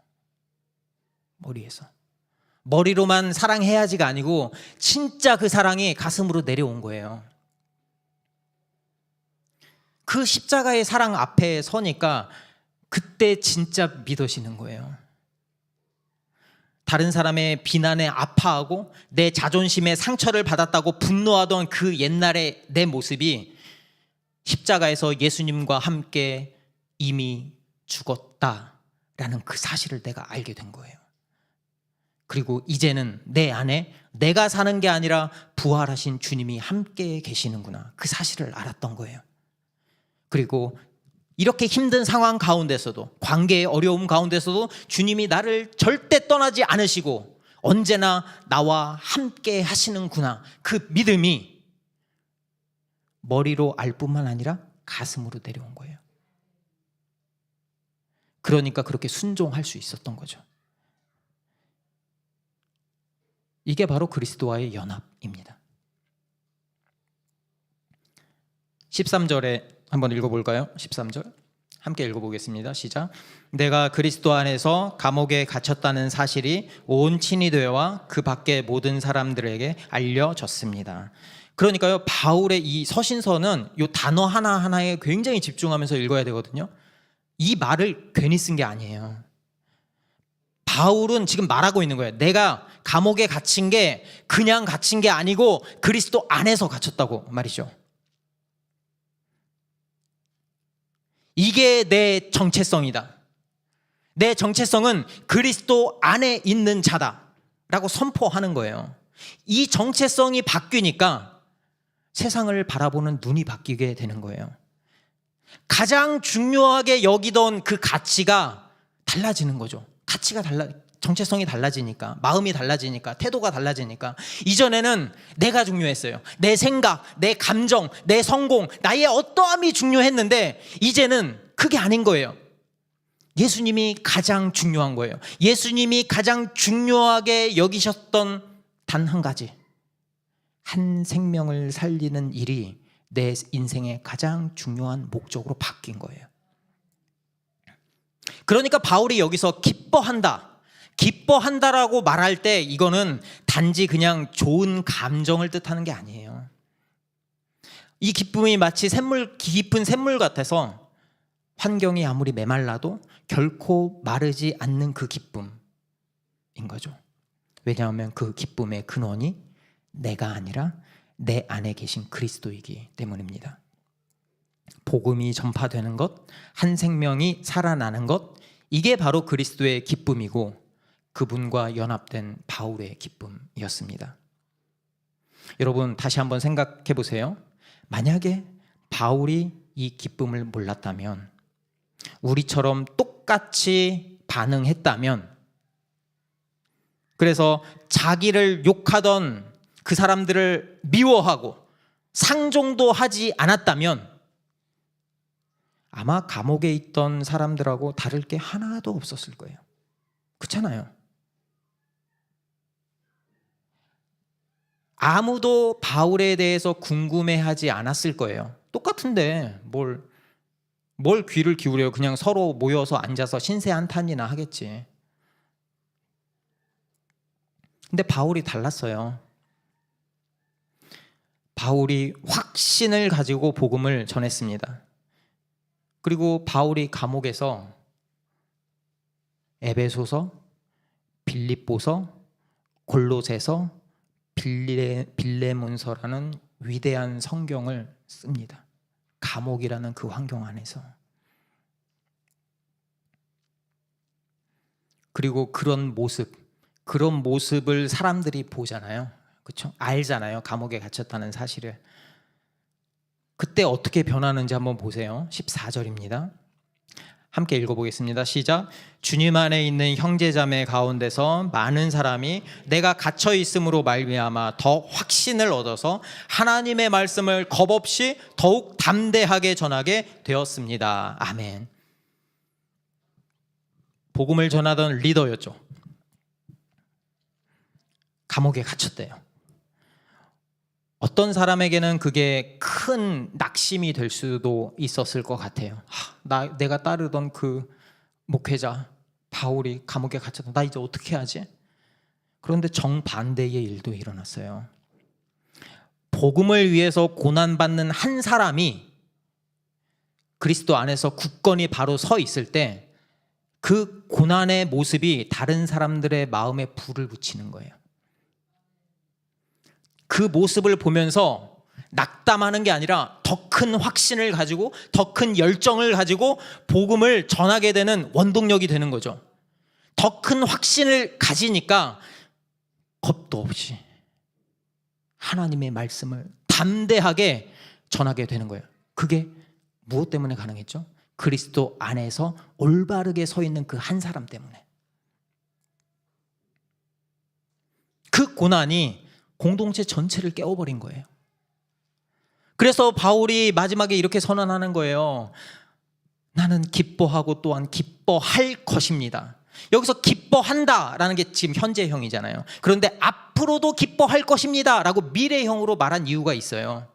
머리로만 사랑해야지가 아니고 진짜 그 사랑이 가슴으로 내려온 거예요. 그 십자가의 사랑 앞에 서니까 그때 진짜 믿어지는 거예요. 다른 사람의 비난에 아파하고 내 자존심에 상처를 받았다고 분노하던 그 옛날의 내 모습이 십자가에서 예수님과 함께 이미 죽었다라는 그 사실을 내가 알게 된 거예요. 그리고 이제는 내 안에 내가 사는 게 아니라 부활하신 주님이 함께 계시는구나, 그 사실을 알았던 거예요. 그리고 이렇게 힘든 상황 가운데서도, 관계의 어려움 가운데서도 주님이 나를 절대 떠나지 않으시고 언제나 나와 함께 하시는구나, 그 믿음이 머리로 알 뿐만 아니라 가슴으로 내려온 거예요. 그러니까 그렇게 순종할 수 있었던 거죠. 이게 바로 그리스도와의 연합입니다. 13절에 한번 읽어볼까요? 13절 함께 읽어보겠습니다. 시작. 내가 그리스도 안에서 감옥에 갇혔다는 사실이 온 친위대와 그 밖의 모든 사람들에게 알려졌습니다. 그러니까요, 바울의 이 서신서는 이 단어 하나하나에 굉장히 집중하면서 읽어야 되거든요. 이 말을 괜히 쓴 게 아니에요. 바울은 지금 말하고 있는 거예요. 내가 감옥에 갇힌 게 그냥 갇힌 게 아니고 그리스도 안에서 갇혔다고 말이죠. 이게 내 정체성이다. 내 정체성은 그리스도 안에 있는 자다라고 선포하는 거예요. 이 정체성이 바뀌니까 세상을 바라보는 눈이 바뀌게 되는 거예요. 가장 중요하게 여기던 그 가치가 달라지는 거죠. 정체성이 달라지니까, 마음이 달라지니까, 태도가 달라지니까. 이전에는 내가 중요했어요. 내 생각, 내 감정, 내 성공, 나의 어떠함이 중요했는데 이제는 그게 아닌 거예요. 예수님이 가장 중요한 거예요. 예수님이 가장 중요하게 여기셨던 단 한 가지, 한 생명을 살리는 일이 내 인생의 가장 중요한 목적으로 바뀐 거예요. 그러니까 바울이 여기서 기뻐한다라고 말할 때 이거는 단지 그냥 좋은 감정을 뜻하는 게 아니에요. 이 기쁨이 마치 깊은 샘물 같아서 환경이 아무리 메말라도 결코 마르지 않는 그 기쁨인 거죠. 왜냐하면 그 기쁨의 근원이 내가 아니라 내 안에 계신 그리스도이기 때문입니다. 복음이 전파되는 것, 한 생명이 살아나는 것, 이게 바로 그리스도의 기쁨이고 그분과 연합된 바울의 기쁨이었습니다. 여러분, 다시 한번 생각해 보세요. 만약에 바울이 이 기쁨을 몰랐다면, 우리처럼 똑같이 반응했다면, 그래서 자기를 욕하던 그 사람들을 미워하고 상종도 하지 않았다면 아마 감옥에 있던 사람들하고 다를 게 하나도 없었을 거예요. 그렇잖아요. 아무도 바울에 대해서 궁금해하지 않았을 거예요. 똑같은데 뭘 귀를 기울여요. 그냥 서로 모여서 앉아서 신세 한탄이나 하겠지. 근데 바울이 달랐어요. 바울이 확신을 가지고 복음을 전했습니다. 그리고 바울이 감옥에서 에베소서, 빌립보서, 골로새서, 빌레몬서라는 위대한 성경을 씁니다. 감옥이라는 그 환경 안에서. 그리고 그런 모습을 사람들이 보잖아요. 그렇죠? 알잖아요. 감옥에 갇혔다는 사실을. 그때 어떻게 변하는지 한번 보세요. 14절입니다. 함께 읽어보겠습니다. 시작. 주님 안에 있는 형제자매 가운데서 많은 사람이 내가 갇혀 있음으로 말미암아 더 확신을 얻어서 하나님의 말씀을 겁없이 더욱 담대하게 전하게 되었습니다. 아멘. 복음을 전하던 리더였죠. 감옥에 갇혔대요. 어떤 사람에게는 그게 큰 낙심이 될 수도 있었을 것 같아요. 내가 따르던 그 목회자 바울이 감옥에 갇혔다. 나 이제 어떻게 하지? 그런데 정반대의 일도 일어났어요. 복음을 위해서 고난받는 한 사람이 그리스도 안에서 굳건히 바로 서 있을 때 그 고난의 모습이 다른 사람들의 마음에 불을 붙이는 거예요. 그 모습을 보면서 낙담하는 게 아니라 더 큰 확신을 가지고 더 큰 열정을 가지고 복음을 전하게 되는 원동력이 되는 거죠. 더 큰 확신을 가지니까 겁도 없이 하나님의 말씀을 담대하게 전하게 되는 거예요. 그게 무엇 때문에 가능했죠? 그리스도 안에서 올바르게 서 있는 그 한 사람 때문에. 그 고난이 공동체 전체를 깨워버린 거예요. 그래서 바울이 마지막에 이렇게 선언하는 거예요. 나는 기뻐하고 또한 기뻐할 것입니다. 여기서 기뻐한다라는 게 지금 현재형이잖아요. 그런데 앞으로도 기뻐할 것입니다 라고 미래형으로 말한 이유가 있어요.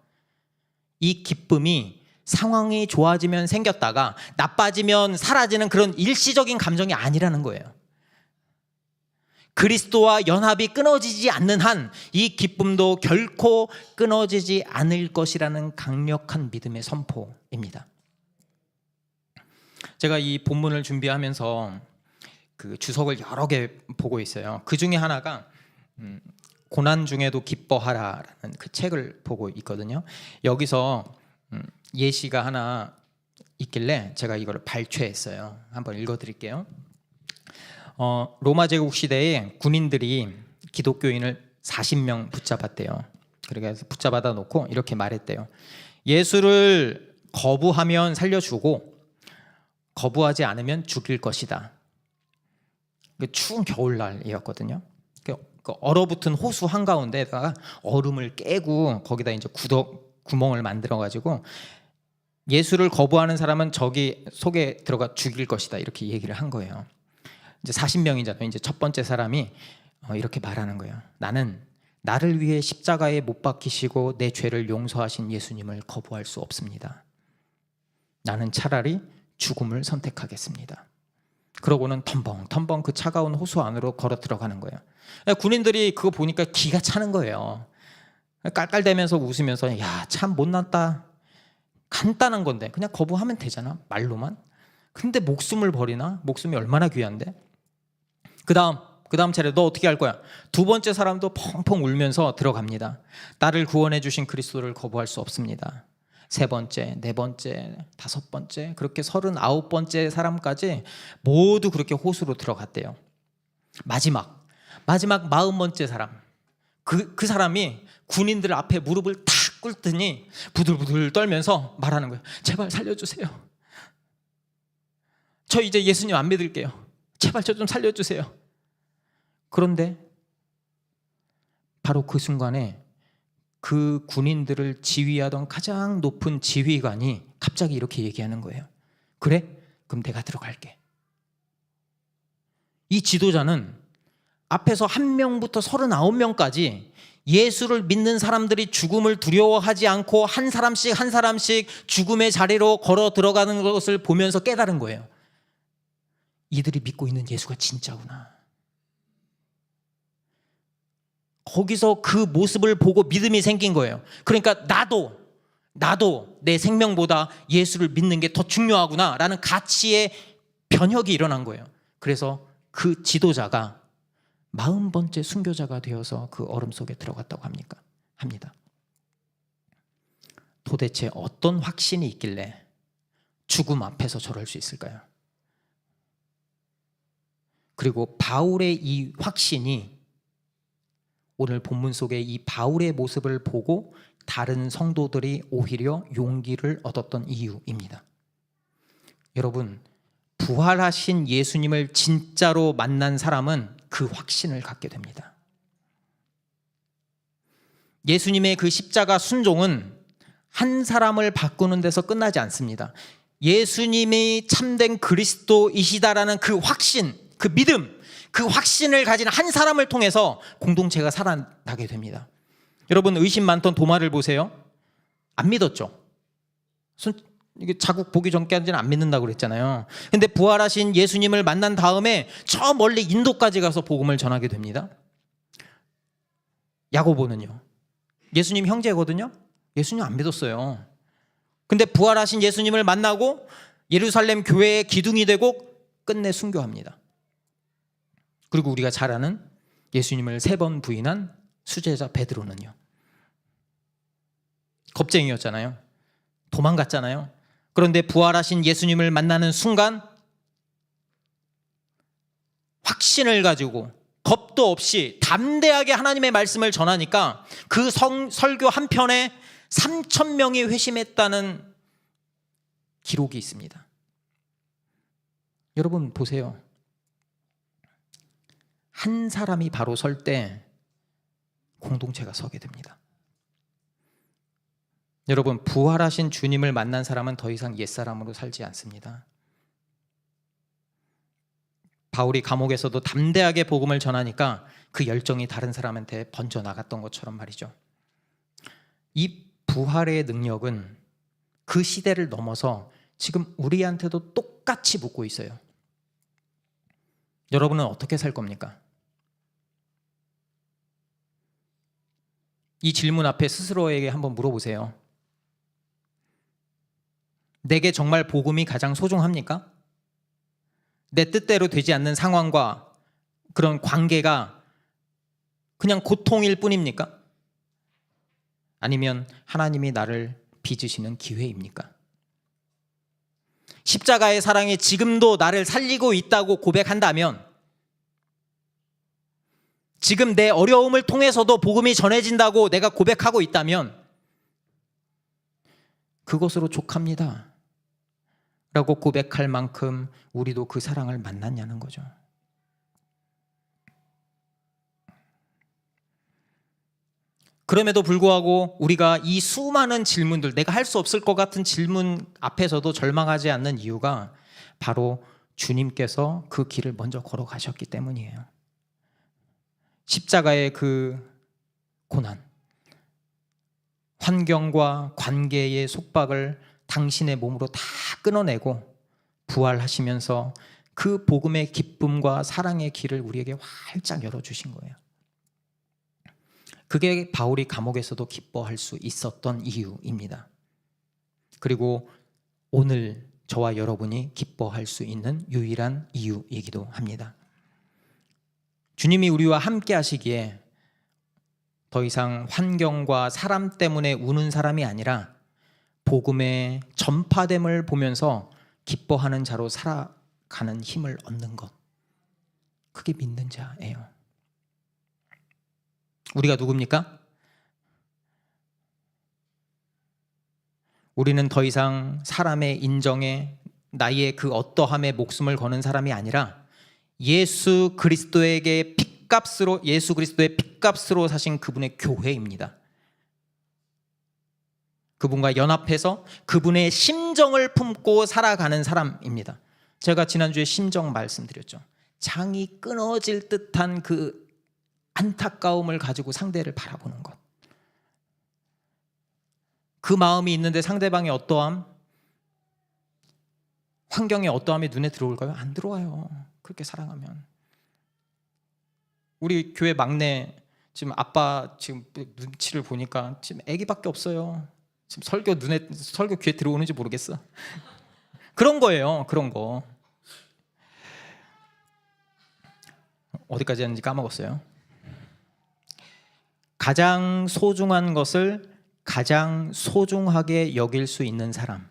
이 기쁨이 상황이 좋아지면 생겼다가 나빠지면 사라지는 그런 일시적인 감정이 아니라는 거예요. 그리스도와 연합이 끊어지지 않는 한 이 기쁨도 결코 끊어지지 않을 것이라는 강력한 믿음의 선포입니다. 제가 이 본문을 준비하면서 그 주석을 여러 개 보고 있어요. 그 중에 하나가 고난 중에도 기뻐하라라는 그 책을 보고 있거든요. 여기서 예시가 하나 있길래 제가 이걸 발췌했어요. 한번 읽어드릴게요. 로마 제국 시대에 군인들이 기독교인을 40명 붙잡았대요. 그래서 붙잡아다 놓고 이렇게 말했대요. 예수를 거부하면 살려주고 거부하지 않으면 죽일 것이다. 추운 겨울날이었거든요. 그 얼어붙은 호수 한가운데다가 얼음을 깨고 거기다 이제 구멍을 만들어 가지고 예수를 거부하는 사람은 저기 속에 들어가 죽일 것이다, 이렇게 얘기를 한 거예요. 이제 40명이잖아요. 이제 첫 번째 사람이 이렇게 말하는 거예요. 나는 나를 위해 십자가에 못 박히시고 내 죄를 용서하신 예수님을 거부할 수 없습니다. 나는 차라리 죽음을 선택하겠습니다. 그러고는 텀벙텀벙 그 차가운 호수 안으로 걸어 들어가는 거예요. 군인들이 그거 보니까 기가 차는 거예요. 깔깔대면서 웃으면서 야, 참 못났다. 간단한 건데 그냥 거부하면 되잖아, 말로만. 근데 목숨을 버리나? 목숨이 얼마나 귀한데. 그 다음 차례 너 어떻게 할 거야? 두 번째 사람도 펑펑 울면서 들어갑니다. 나를 구원해 주신 그리스도를 거부할 수 없습니다. 세 번째, 네 번째, 다섯 번째, 그렇게 39번째 사람까지 모두 그렇게 호수로 들어갔대요. 마지막 40번째 사람, 그 사람이 군인들 앞에 무릎을 탁 꿇더니 부들부들 떨면서 말하는 거예요. 제발 살려주세요. 저 이제 예수님 안 믿을게요. 제발 저 좀 살려주세요. 그런데 바로 그 순간에 그 군인들을 지휘하던 가장 높은 지휘관이 갑자기 이렇게 얘기하는 거예요. 그래? 그럼 내가 들어갈게. 이 지도자는 앞에서 1명부터 39명까지 예수를 믿는 사람들이 죽음을 두려워하지 않고 한 사람씩 한 사람씩 죽음의 자리로 걸어 들어가는 것을 보면서 깨달은 거예요. 이들이 믿고 있는 예수가 진짜구나. 거기서 그 모습을 보고 믿음이 생긴 거예요. 그러니까 나도 내 생명보다 예수를 믿는 게 더 중요하구나 라는 가치의 변혁이 일어난 거예요. 그래서 그 지도자가 40번째 순교자가 되어서 그 얼음 속에 들어갔다고 합니다. 도대체 어떤 확신이 있길래 죽음 앞에서 저럴 수 있을까요? 그리고 바울의 이 확신이 오늘 본문 속에 이 바울의 모습을 보고 다른 성도들이 오히려 용기를 얻었던 이유입니다. 여러분, 부활하신 예수님을 진짜로 만난 사람은 그 확신을 갖게 됩니다. 예수님의 그 십자가 순종은 한 사람을 바꾸는 데서 끝나지 않습니다. 예수님이 참된 그리스도이시다라는 그 확신, 그 믿음, 그 확신을 가진 한 사람을 통해서 공동체가 살아나게 됩니다. 여러분, 의심 많던 도마를 보세요. 안 믿었죠? 이게 자국 보기 전까지는 안 믿는다고 그랬잖아요. 근데 부활하신 예수님을 만난 다음에 저 멀리 인도까지 가서 복음을 전하게 됩니다. 야고보는요, 예수님 형제거든요. 예수님 안 믿었어요. 근데 부활하신 예수님을 만나고 예루살렘 교회의 기둥이 되고 끝내 순교합니다. 그리고 우리가 잘 아는 예수님을 3번 부인한 수제자 베드로는요, 겁쟁이였잖아요. 도망갔잖아요. 그런데 부활하신 예수님을 만나는 순간 확신을 가지고 겁도 없이 담대하게 하나님의 말씀을 전하니까 그 설교 한 편에 3,000명이 회심했다는 기록이 있습니다. 여러분 보세요. 한 사람이 바로 설 때 공동체가 서게 됩니다. 여러분, 부활하신 주님을 만난 사람은 더 이상 옛사람으로 살지 않습니다. 바울이 감옥에서도 담대하게 복음을 전하니까 그 열정이 다른 사람한테 번져나갔던 것처럼 말이죠. 이 부활의 능력은 그 시대를 넘어서 지금 우리한테도 똑같이 묻고 있어요. 여러분은 어떻게 살 겁니까? 이 질문 앞에 스스로에게 한번 물어보세요. 내게 정말 복음이 가장 소중합니까? 내 뜻대로 되지 않는 상황과 그런 관계가 그냥 고통일 뿐입니까? 아니면 하나님이 나를 빚으시는 기회입니까? 십자가의 사랑이 지금도 나를 살리고 있다고 고백한다면, 지금 내 어려움을 통해서도 복음이 전해진다고 내가 고백하고 있다면 그것으로 족합니다 라고 고백할 만큼 우리도 그 사랑을 만났냐는 거죠. 그럼에도 불구하고 우리가 이 수많은 질문들, 내가 할 수 없을 것 같은 질문 앞에서도 절망하지 않는 이유가 바로 주님께서 그 길을 먼저 걸어가셨기 때문이에요. 십자가의 그 고난, 환경과 관계의 속박을 당신의 몸으로 다 끊어내고 부활하시면서 그 복음의 기쁨과 사랑의 길을 우리에게 활짝 열어주신 거예요. 그게 바울이 감옥에서도 기뻐할 수 있었던 이유입니다. 그리고 오늘 저와 여러분이 기뻐할 수 있는 유일한 이유이기도 합니다. 주님이 우리와 함께 하시기에 더 이상 환경과 사람 때문에 우는 사람이 아니라 복음의 전파됨을 보면서 기뻐하는 자로 살아가는 힘을 얻는 것, 그게 믿는 자예요. 우리가 누굽니까? 우리는 더 이상 사람의 인정에, 나의 그 어떠함에 목숨을 거는 사람이 아니라 예수 그리스도의 핏값으로 사신 그분의 교회입니다. 그분과 연합해서 그분의 심정을 품고 살아가는 사람입니다. 제가 지난주에 심정 말씀드렸죠. 장이 끊어질 듯한 그 안타까움을 가지고 상대를 바라보는 것. 그 마음이 있는데 상대방의 어떠함, 환경의 어떠함이 눈에 들어올까요? 안 들어와요. 그렇게 사랑하면. 우리 교회 막내 지금 아빠 지금 눈치를 보니까 지금 아기밖에 없어요. 지금 설교 귀에 들어오는지 모르겠어. 그런 거예요. 그런 거. 어디까지 했는지 까먹었어요. 가장 소중한 것을 가장 소중하게 여길 수 있는 사람.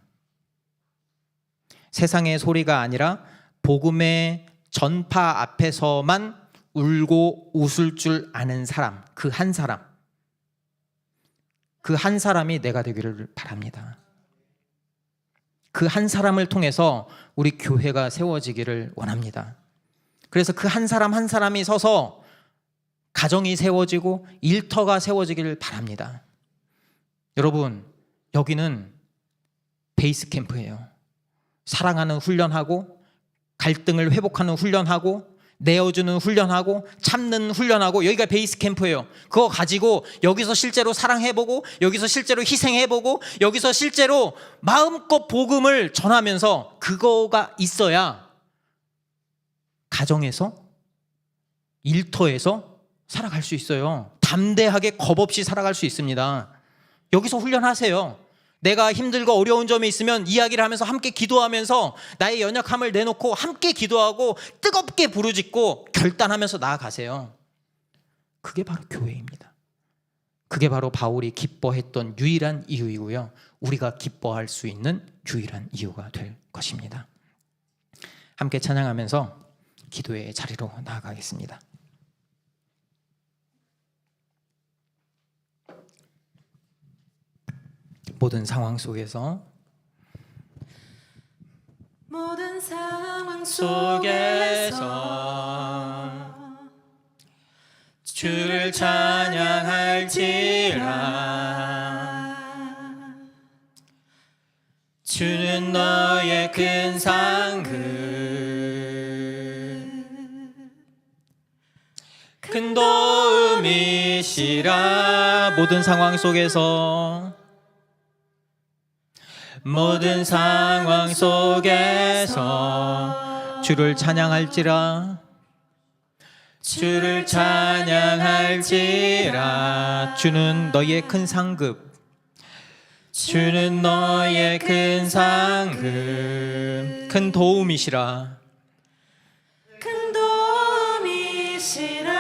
세상의 소리가 아니라 복음의 전파 앞에서만 울고 웃을 줄 아는 사람, 그 한 사람. 그 한 사람이 내가 되기를 바랍니다. 그 한 사람을 통해서 우리 교회가 세워지기를 원합니다. 그래서 그 한 사람 한 사람이 서서 가정이 세워지고 일터가 세워지기를 바랍니다. 여러분, 여기는 베이스 캠프예요. 사랑하는 훈련하고, 갈등을 회복하는 훈련하고, 내어주는 훈련하고, 참는 훈련하고, 여기가 베이스 캠프예요. 그거 가지고 여기서 실제로 사랑해보고, 여기서 실제로 희생해보고, 여기서 실제로 마음껏 복음을 전하면서 그거가 있어야 가정에서, 일터에서 살아갈 수 있어요. 담대하게 겁 없이 살아갈 수 있습니다. 여기서 훈련하세요. 내가 힘들고 어려운 점이 있으면 이야기를 하면서 함께 기도하면서 나의 연약함을 내놓고 함께 기도하고 뜨겁게 부르짖고 결단하면서 나아가세요. 그게 바로 교회입니다. 그게 바로 바울이 기뻐했던 유일한 이유이고요. 우리가 기뻐할 수 있는 유일한 이유가 될 것입니다. 함께 찬양하면서 기도의 자리로 나아가겠습니다. 모든 상황 속에서 주를 찬양할지라. 주는 너의 큰 상급, 큰 도움이시라. 모든 상황 속에서 주를 찬양할지라. 주를 찬양할지라. 주는 너의 큰 상급, 주는 너의 큰 상급, 큰 도움이시라.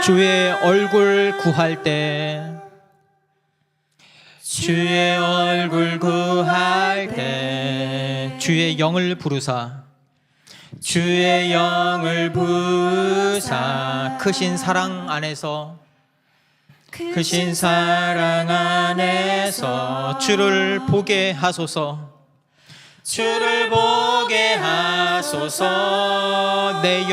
주의 얼굴 구할 때, 주의 얼굴 구할 때 주의 영을 부르사 주의 영을 부사 크신 사랑 안에서 크신 사랑 안에서 주를 보게 하소서 주를 보게 하소서 내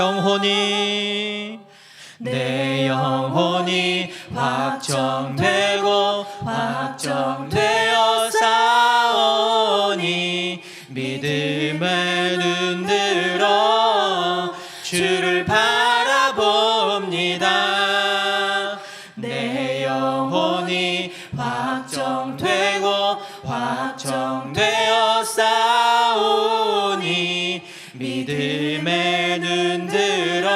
영혼이 확정되고 확정되어 싸우니 믿음에 눈들어 주를 바라봅니다 내 영혼이 확정되고 확정되어 싸우니 믿음에 눈들어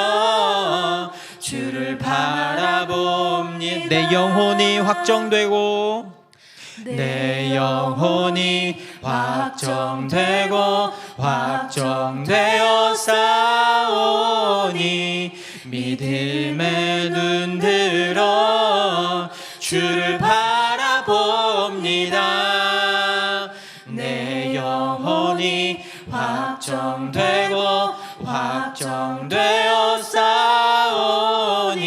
주를 바라봅니다 내 영혼이 확정되고 내 영혼이 확정되고 확정되어 싸우니 믿음에 눈들어 주를 바라봅니다 내 영혼이 확정되고 확정되어 싸우니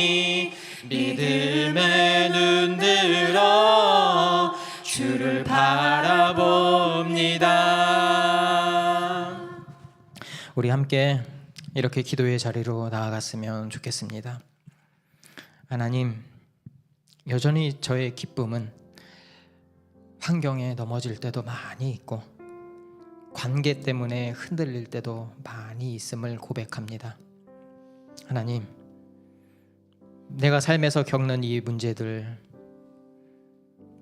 믿음에 눈들어 주를 바라봅니다. 우리 함께 이렇게 기도의 자리로 나아갔으면 좋겠습니다. 하나님, 여전히 저의 기쁨은 환경에 넘어질 때도 많이 있고 관계 때문에 흔들릴 때도 많이 있음을 고백합니다. 하나님, 내가 삶에서 겪는 이 문제들,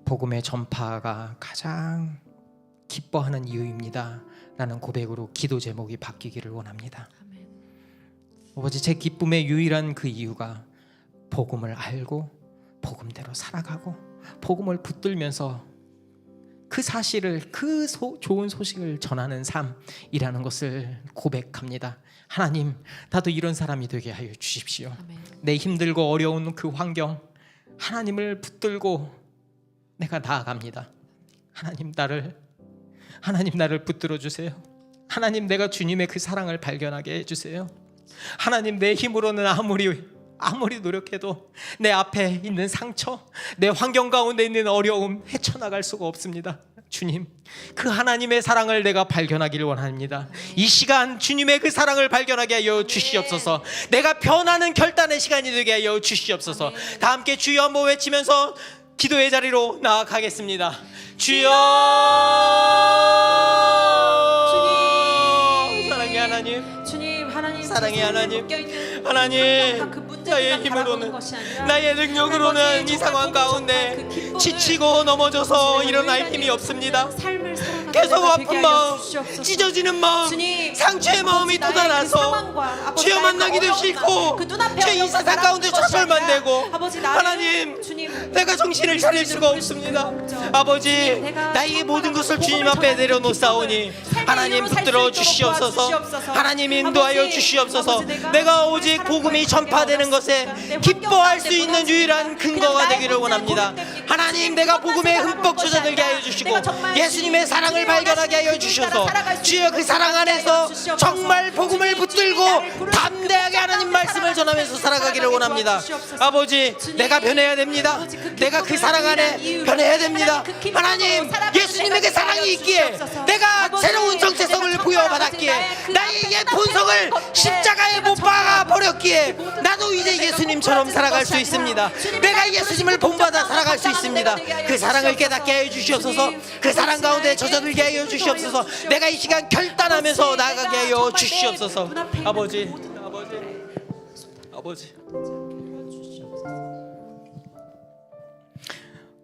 복음의 전파가 가장 기뻐하는 이유입니다 라는 고백으로 기도 제목이 바뀌기를 원합니다. 아버지, 제 기쁨의 유일한 그 이유가 복음을 알고 복음대로 살아가고 복음을 붙들면서 그 사실을, 그 좋은 소식을 전하는 삶이라는 것을 고백합니다. 하나님, 나도 이런 사람이 되게 하여 주십시오. 아멘. 내 힘들고 어려운 그 환경, 하나님을 붙들고 내가 나아갑니다. 하나님 나를 붙들어 주세요. 하나님, 내가 주님의 그 사랑을 발견하게 해주세요. 하나님, 내 힘으로는 아무리 노력해도 내 앞에 있는 상처, 내 환경 가운데 있는 어려움 헤쳐나갈 수가 없습니다. 주님, 그 하나님의 사랑을 내가 발견하기를 원합니다. 이 시간 주님의 그 사랑을 발견하게 하여 주시옵소서. 내가 변하는 결단의 시간이 되게 하여 주시옵소서. 다 함께 주여 한번 외치면서 기도의 자리로 나아가겠습니다. 주여, 사랑의 하나님, 주님, 하나님, 사랑의 하나님, 묶여있는 하나님, 그 문제들만 나의 바라보는 힘으로는, 것이 아니라 나의 능력으로는 아버지, 이 상황 정말 가운데 그 기쁨을 지치고 넘어져서 주님의 일어날 유일하게 힘이 없습니다. 삶을 살아가는 계속 내가 아픈 되게 하여 마음, 주시옵소서. 찢어지는 마음, 주님, 상처의 마음이 아버지, 나의 돋아나서 그 상황과, 아버지, 주여 나의 만나기도 그 어려운 싫고 그 눈앞에 주여 이 어려운 세상 바라보는 가운데 것이 좌절만 아니라 되고 아버지, 나를 하나님, 주님, 내가 정신을 차릴 수가 없습니다. 아버지, 나의 모든 것을 주님 앞에 내려놓사오니 하나님 붙들어 주시옵소서. 하나님 인도하여 주시옵소서. 내가 오직 복음이 전파되는 것에 기뻐할 수 있는 유일한 근거가 되기를 원합니다. 하나님, 내가 복음에 흠뻑 젖어들게 하여 주시고 예수님의 사랑을 발견하게 하여 주셔서 주여 그 사랑 안에서 정말 복음을 붙들고 담대하게 하나님 말씀을 전하면서 살아가기를 원합니다. 아버지, 내가 변해야 됩니다. 내가 그 사랑 안에 변해야 됩니다. 하나님, 예수님의 그 사랑이 있기에 내가 새로운 정체성을 부여받았기에 나의 옛 본성을 십자가에 못 박아 버렸기에 나도 이제 예수님처럼 살아갈 수 있습니다. 내가 예수님을 본받아 살아갈 수 있습니다. 그 사랑을 깨닫게 하여 주시옵소서. 그 사랑 가운데 젖어들게 하여 주시옵소서. 내가 이 시간 결단하면서 나아가게 하여 주시옵소서. 아버지,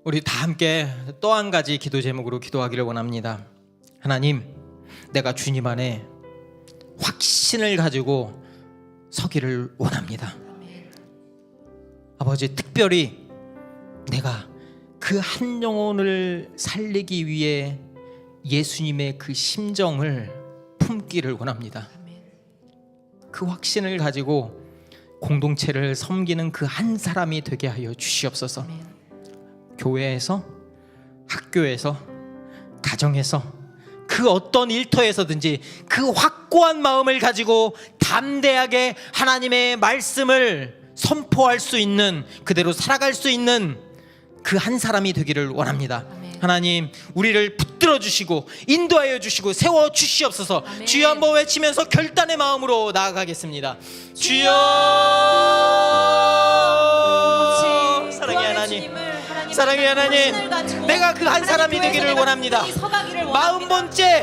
우리 다 함께 또 한 가지 기도 제목으로 기도하기를 원합니다. 하나님, 내가 주님 안에 확신을 가지고 서기를 원합니다. 아버지, 특별히 내가 그 한 영혼을 살리기 위해 예수님의 그 심정을 품기를 원합니다. 그 확신을 가지고 공동체를 섬기는 그 한 사람이 되게 하여 주시옵소서. 교회에서, 학교에서, 가정에서 그 어떤 일터에서든지 그 확고한 마음을 가지고 담대하게 하나님의 말씀을 선포할 수 있는, 그대로 살아갈 수 있는 그 한 사람이 되기를 원합니다. 아멘. 하나님, 우리를 붙들어 주시고 인도하여 주시고 세워 주시옵소서. 아멘. 주여 한번 외치면서 결단의 마음으로 나아가겠습니다. 주여, 사랑의 하나님, 사랑의 하나님, 내가 그 한 사람이 되기를 원합니다. 마흔 번째,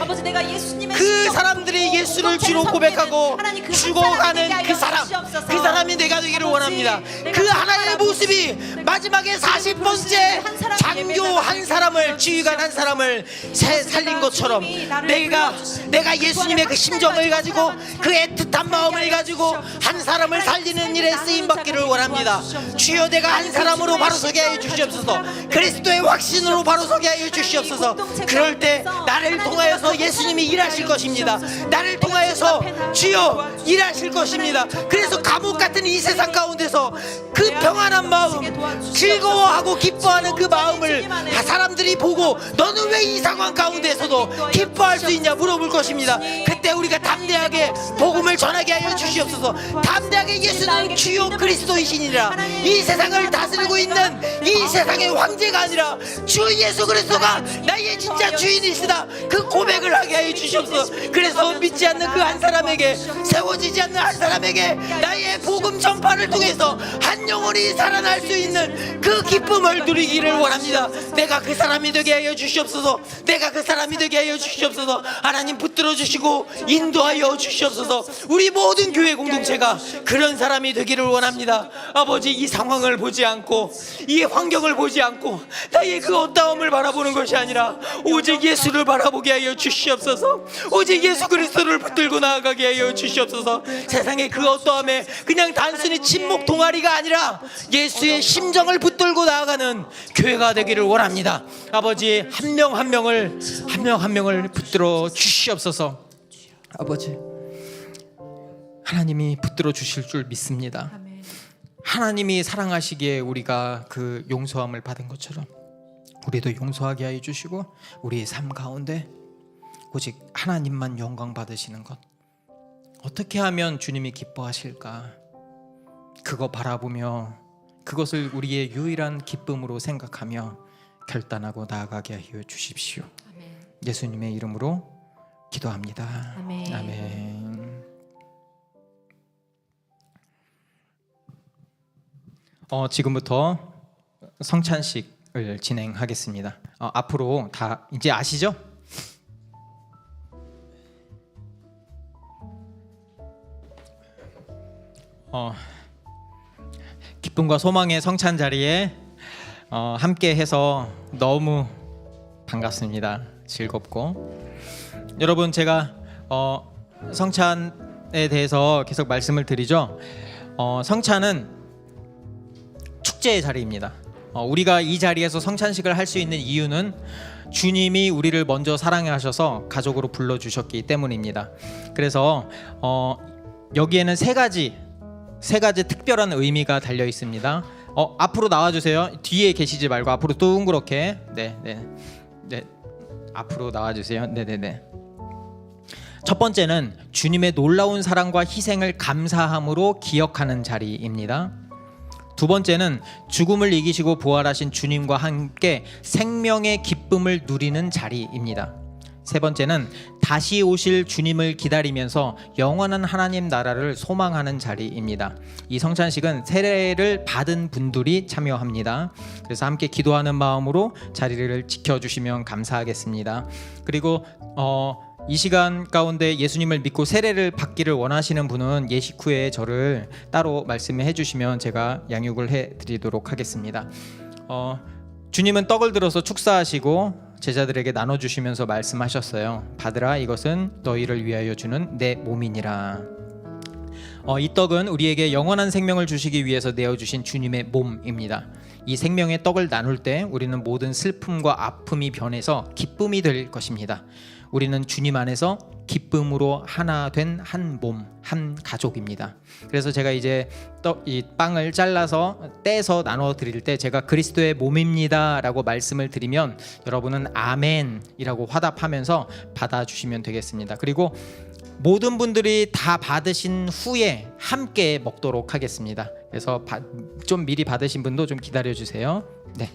그 사람들이 예수를 주로 고백하고 죽어가는 그 사람이 내가 되기를 원합니다. 그 하나의 모습이 마지막에 40번째 장교 한 사람을, 지휘관 한 사람을 살린 것처럼 내가 예수님의 그 심정을 가지고 그 애틋한 마음을 가지고 한 사람을 살리는 일에 쓰임받기를 원합니다. 주여, 내가 한 사람으로 바로 서게 하여 주시옵소서. 그리스도의 확신으로 바로 서게 하여 주시옵소서. 그럴 때 나를 통하여서 예수님이 일하실 것입니다. 나를 통하여서 주여 일하실 것입니다. 그래서 감옥 같은 이 세상 가운데서 그 평안한 마음, 즐거워하고 기뻐하는 그 마음을 사람들이 보고 너는 왜 이 상황 가운데서도 기뻐할 수 있냐 물어볼 것입니다. 그때 우리가 담대하게 복음을 전하게 하여 주시옵소서. 담대하게 예수는 주요 그리스도이시니라. 이 세상을 다스리고 있는 이 세상의 황제가 아니라 주 예수 그리스도가 나의 진짜 주인이시다, 그 고백을 하게 하여 주시옵소서. 그래서 믿지 않는 그 한 사람에게, 세워지지 않는 한 사람에게 나의 복음 전파를 통해서 한 영혼이 살아날 수 있는 그 기쁨을 누리기를 원합니다. 내가 그 사람이 되게 하여 주시옵소서. 내가 그 사람이 되게 하여 주시옵소서. 하나님 붙들어 주시고 인도하여 주시옵소서. 우리 모든 교회 공동체가 그런 사람이 되기를 원합니다. 아버지, 이 상황을 보지 않고 이 환경을 보지 않고 나의 그 어떠함을 바라보는 것이 아니라 오직 예수를 바라보게 하여 주시옵소서. 오직 예수 그리스도를 붙들고 나아가게 하여 주시옵소서. 세상의 그 어떠함에 그냥 단순히 침묵 동아리가 아니라 예수의 심정을 붙들고 나아가는 교회가 되기를 원합니다. 아버지, 한 명 한 명을 붙들어 주시옵소서. 아버지, 하나님이 붙들어 주실 줄 믿습니다. 아멘. 하나님이 사랑하시기에 우리가 그 용서함을 받은 것처럼 우리도 용서하게 하여 주시고, 우리의 삶 가운데 오직 하나님만 영광 받으시는 것, 어떻게 하면 주님이 기뻐하실까, 그거 바라보며 그것을 우리의 유일한 기쁨으로 생각하며 결단하고 나아가게 하여 주십시오. 아멘. 예수님의 이름으로 기도합니다. 아멘. 아멘. 지금부터 성찬식을 진행하겠습니다. 앞으로 다 이제 아시죠? 기쁨과 소망의 성찬 자리에 함께 해서 너무 반갑습니다. 즐겁고, 여러분, 제가 성찬에 대해서 계속 말씀을 드리죠. 성찬은 축제의 자리입니다. 우리가 이 자리에서 성찬식을 할 수 있는 이유는 주님이 우리를 먼저 사랑하셔서 가족으로 불러주셨기 때문입니다. 그래서 여기에는 세 가지 특별한 의미가 달려 있습니다. 앞으로 나와주세요. 뒤에 계시지 말고 앞으로 둥그렇게. 네. 앞으로 나와주세요. 네네네. 첫 번째는 주님의 놀라운 사랑과 희생을 감사함으로 기억하는 자리입니다. 두 번째는 죽음을 이기시고 부활하신 주님과 함께 생명의 기쁨을 누리는 자리입니다. 세 번째는 다시 오실 주님을 기다리면서 영원한 하나님 나라를 소망하는 자리입니다. 이 성찬식은 세례를 받은 분들이 참여합니다. 그래서 함께 기도하는 마음으로 자리를 지켜주시면 감사하겠습니다. 그리고 이 시간 가운데 예수님을 믿고 세례를 받기를 원하시는 분은 예식 후에 저를 따로 말씀해 주시면 제가 양육을 해드리도록 하겠습니다. 주님은 떡을 들어서 축사하시고 제자들에게 나눠주시면서 말씀하셨어요. 받으라, 이것은 너희를 위하여 주는 내 몸이니라. 이 떡은 우리에게 영원한 생명을 주시기 위해서 내어주신 주님의 몸입니다. 이 생명의 떡을 나눌 때 우리는 모든 슬픔과 아픔이 변해서 기쁨이 될 것입니다. 우리는 주님 안에서 기쁨으로 하나 된 한 몸, 한 가족입니다. 그래서 제가 이제 이 빵을 잘라서 떼서 나눠 드릴 때 제가 그리스도의 몸입니다라고 말씀을 드리면 여러분은 아멘이라고 화답하면서 받아주시면 되겠습니다. 그리고 모든 분들이 다 받으신 후에 함께 먹도록 하겠습니다. 그래서 좀 미리 받으신 분도 좀 기다려 주세요. 네.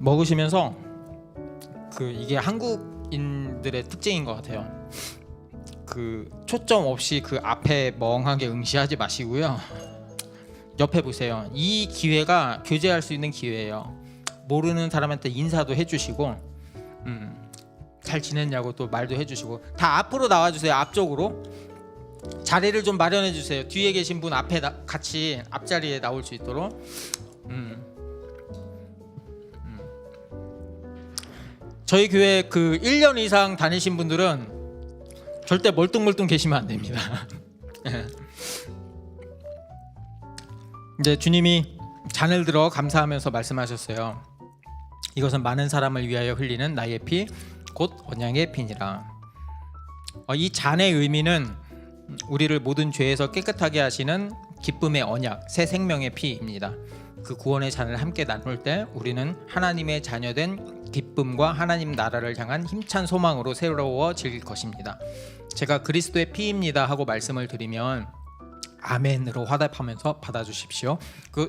먹으시면서 이게 한국인들의 특징인 것 같아요. 초점 없이 앞에 멍하게 응시하지 마시고요. 옆에 보세요. 이 기회가 교제할 수 있는 기회예요. 모르는 사람한테 인사도 해주시고, 잘 지냈냐고 또 말도 해주시고, 다 앞으로 나와주세요. 앞쪽으로 자리를 좀 마련해 주세요. 뒤에 계신 분 앞에 같이 앞자리에 나올 수 있도록. 저희 교회 1년 이상 다니신 분들은 절대 멀뚱멀뚱 계시면 안 됩니다. 이제 주님이 잔을 들어 감사하면서 말씀하셨어요. 이것은 많은 사람을 위하여 흘리는 나의 피, 곧 언약의 피니라. 이 잔의 의미는 우리를 모든 죄에서 깨끗하게 하시는 기쁨의 언약, 새 생명의 피입니다. 그 구원의 잔을 함께 나눌 때 우리는 하나님의 자녀된 기쁨과 하나님 나라를 향한 힘찬 소망으로 새로워질 것입니다. 제가 그리스도의 피입니다 하고 말씀을 드리면 아멘으로 화답하면서 받아주십시오.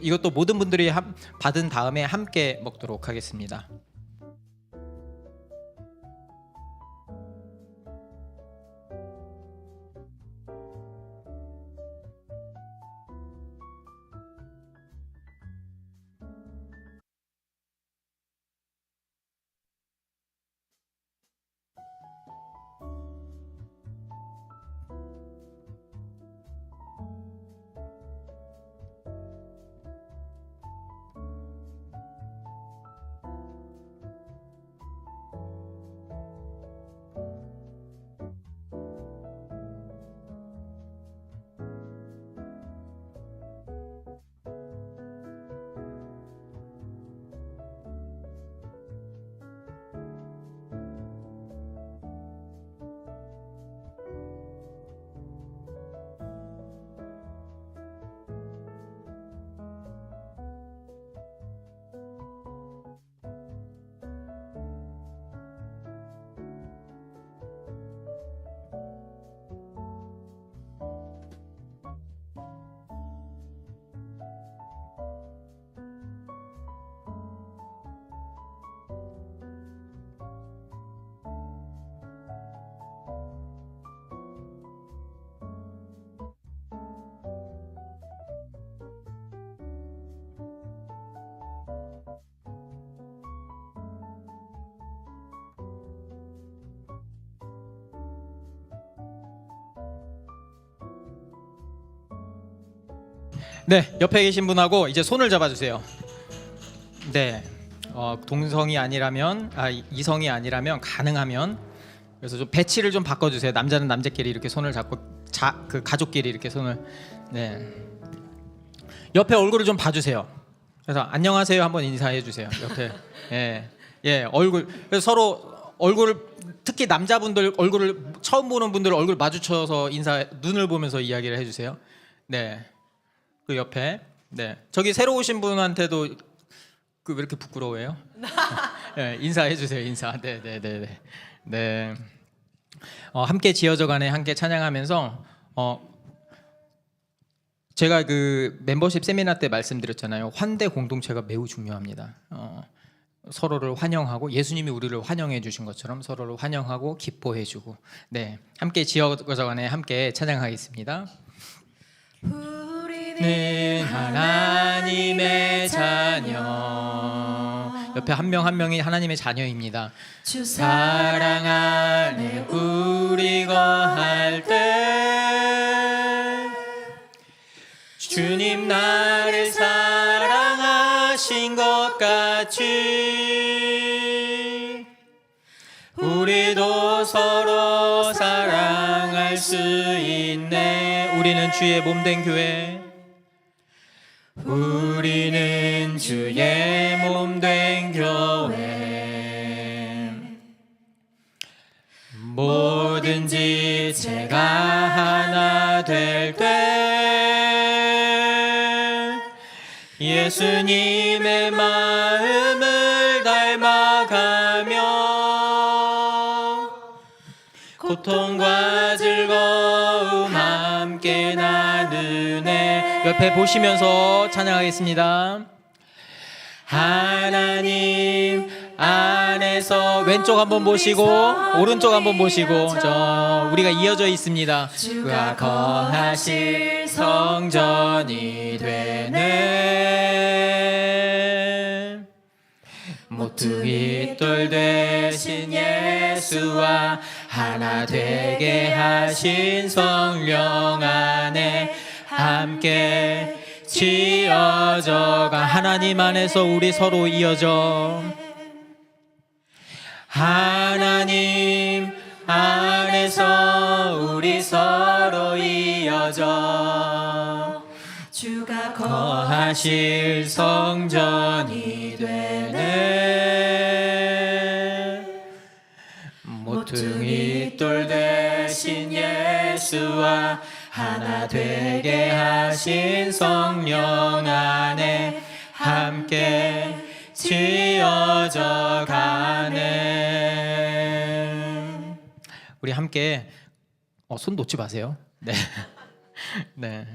이것도 모든 분들이 받은 다음에 함께 먹도록 하겠습니다. 네, 옆에 계신 분하고 이제 손을 잡아주세요. 네, 동성이 아니라면 이성이 아니라면 가능하면 그래서 좀 배치를 좀 바꿔주세요. 남자는 남자끼리 이렇게 손을 잡고 그 가족끼리 이렇게 손을 네 옆에 얼굴을 좀 봐주세요. 그래서 안녕하세요 한번 인사해 주세요. 옆에 예 얼굴 그래서 서로 얼굴을 특히 남자분들 얼굴을 처음 보는 분들 얼굴 마주쳐서 눈을 보면서 이야기를 해주세요. 네. 그 옆에 저기 새로 오신 분한테도 왜 이렇게 부끄러워해요? 네, 인사해 주세요. 인사. 네. 함께 지어져가네 함께 찬양하면서 제가 그 멤버십 세미나 때 말씀드렸잖아요. 환대 공동체가 매우 중요합니다. 서로를 환영하고 예수님이 우리를 환영해 주신 것처럼 서로를 환영하고 기뻐해 주고 함께 지어져가네 함께 찬양하겠습니다. 우리는 하나님의 자녀. 옆에 한 명 한 명이 하나님의 자녀입니다. 주 사랑 안에 우리 거할 때 주님 나를 사랑하신 것 같이 우리도 서로 사랑할 수 있네. 우리는 주의 몸된 교회. 우리는 주의 몸된 교회. 모든 지체가 하나 될 때 예수님의 마음을 닮아가며 고통과 즐거움 함께 나누네. 옆에 보시면서 찬양하겠습니다. 하나님 안에서 왼쪽 한번 보시고 오른쪽 한번 보시고 우리가 이어져 있습니다. 주가 거하실 성전이 되네. 모퉁이 돌 대신 예수와 하나 되게 하신 성령 안에 함께 지어져가. 하나님 안에서 우리 서로 이어져. 하나님 안에서 우리 서로 이어져 주가 거하실 성전이 되네. 모퉁이 돌 대신 예수와 하나 되게 하신 성령 안에 함께 지어져 가네. 우리 함께 손 놓지 마세요. 네.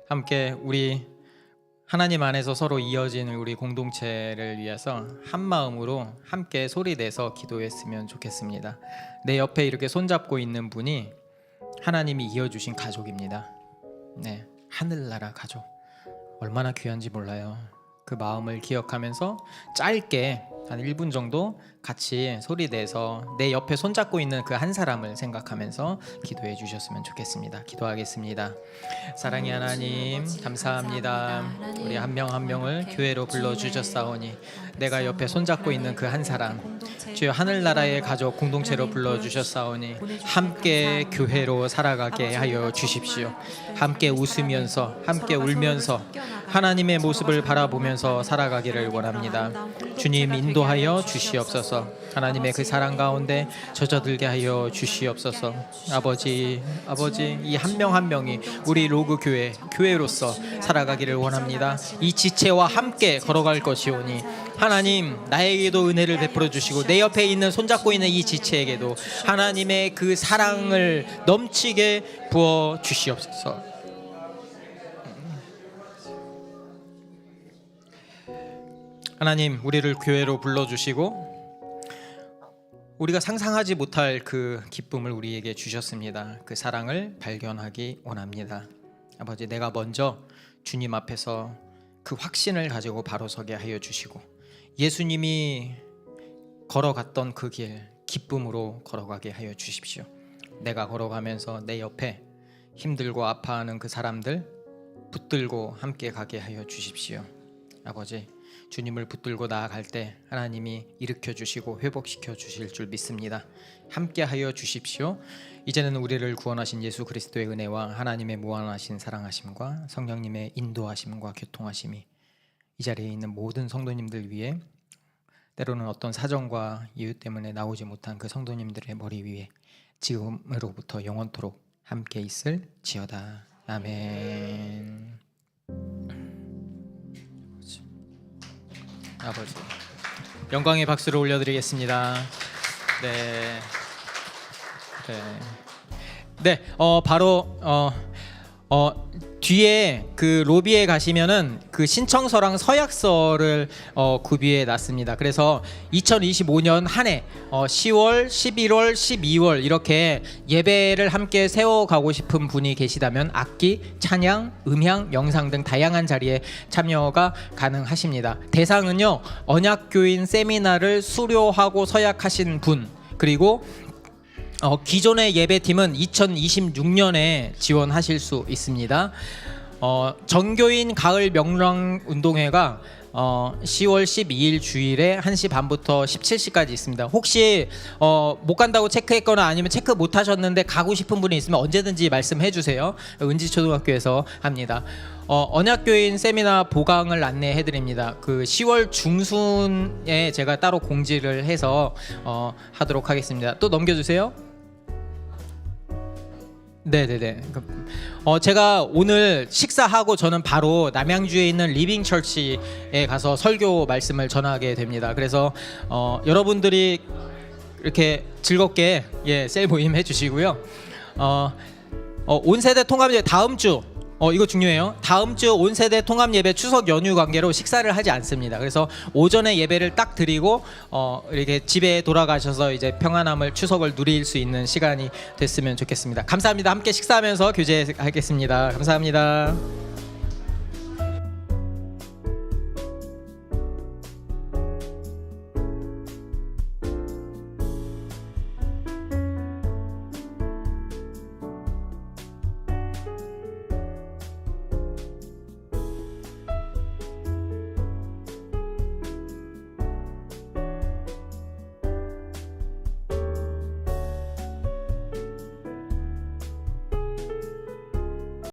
함께 우리 하나님 안에서 서로 이어진 우리 공동체를 위해서 한 마음으로 함께 소리 내서 기도했으면 좋겠습니다. 내 옆에 이렇게 손잡고 있는 분이 하나님이 이어주신 가족입니다. 하늘나라 가족. 얼마나 귀한지 몰라요. 그 마음을 기억하면서 짧게 한 1분 정도 같이 소리 내서 내 옆에 손잡고 있는 그 한 사람을 생각하면서 기도해 주셨으면 좋겠습니다. 기도하겠습니다. 사랑의 하나님 감사합니다. 우리 한 명 한 명을 교회로 불러주셨사오니 내가 옆에 손잡고 있는 그 한 사람 주여 하늘나라의 가족 공동체로 불러주셨사오니 함께 교회로 살아가게 하여 주십시오. 함께 웃으면서 함께 울면서 하나님의 모습을 바라보면서 살아가기를 원합니다. 주님 인도하여 주시옵소서. 하나님의 그 사랑 가운데 젖어들게 하여 주시옵소서. 아버지 이 한 명 한 명이 우리 로그 교회로서 살아가기를 원합니다. 이 지체와 함께 걸어갈 것이오니 하나님 나에게도 은혜를 베풀어 주시고 내 옆에 있는 손잡고 있는 이 지체에게도 하나님의 그 사랑을 넘치게 부어 주시옵소서. 하나님 우리를 교회로 불러주시고 우리가 상상하지 못할 그 기쁨을 우리에게 주셨습니다. 그 사랑을 발견하기 원합니다. 아버지 내가 먼저 주님 앞에서 그 확신을 가지고 바로 서게 하여 주시고 예수님이 걸어갔던 그 길 기쁨으로 걸어가게 하여 주십시오. 내가 걸어가면서 내 옆에 힘들고 아파하는 그 사람들 붙들고 함께 가게 하여 주십시오. 아버지, 주님을 붙들고 나아갈 때 하나님이 일으켜 주시고 회복시켜 주실 줄 믿습니다. 함께 하여 주십시오. 이제는 우리를 구원하신 예수 그리스도의 은혜와 하나님의 무한하신 사랑하심과 성령님의 인도하심과 교통하심이 이 자리에 있는 모든 성도님들 위해, 때로는 어떤 사정과 이유 때문에 나오지 못한 그 성도님들의 머리 위에 지금으로부터 영원토록 함께 있을지어다. 아멘. 아버지, 영광의 박수를 올려드리겠습니다. 바로 뒤에 그 로비에 가시면은 그 신청서랑 서약서를 구비해 놨습니다. 그래서 2025년 한 해 10월, 11월, 12월 이렇게 예배를 함께 세워가고 싶은 분이 계시다면 악기, 찬양, 음향, 영상 등 다양한 자리에 참여가 가능하십니다. 대상은요, 언약교인 세미나를 수료하고 서약하신 분, 그리고 기존의 예배팀은 2026년에 지원하실 수 있습니다. 전교인 가을 명랑 운동회가 10월 12일 주일에 1시 반부터 17시까지 있습니다. 혹시 못 간다고 체크했거나 아니면 체크 못 하셨는데 가고 싶은 분이 있으면 언제든지 말씀해 주세요. 은지초등학교에서 합니다. 언약교인 세미나 보강을 안내해 드립니다. 그 10월 중순에 제가 따로 공지를 해서 하도록 하겠습니다. 또 넘겨주세요. 네네네. 제가 오늘 식사하고 저는 바로 남양주에 있는 리빙 처치에 가서 설교 말씀을 전하게 됩니다. 그래서 여러분들이 이렇게 즐겁게 셀 모임 해주시고요. 온세대 통합 예배 다음 주 이거 중요해요. 다음 주 온세대 통합 예배 추석 연휴 관계로 식사를 하지 않습니다. 그래서 오전에 예배를 딱 드리고 이렇게 집에 돌아가셔서 이제 평안함을 추석을 누릴 수 있는 시간이 됐으면 좋겠습니다. 감사합니다. 함께 식사하면서 교제하겠습니다. 감사합니다.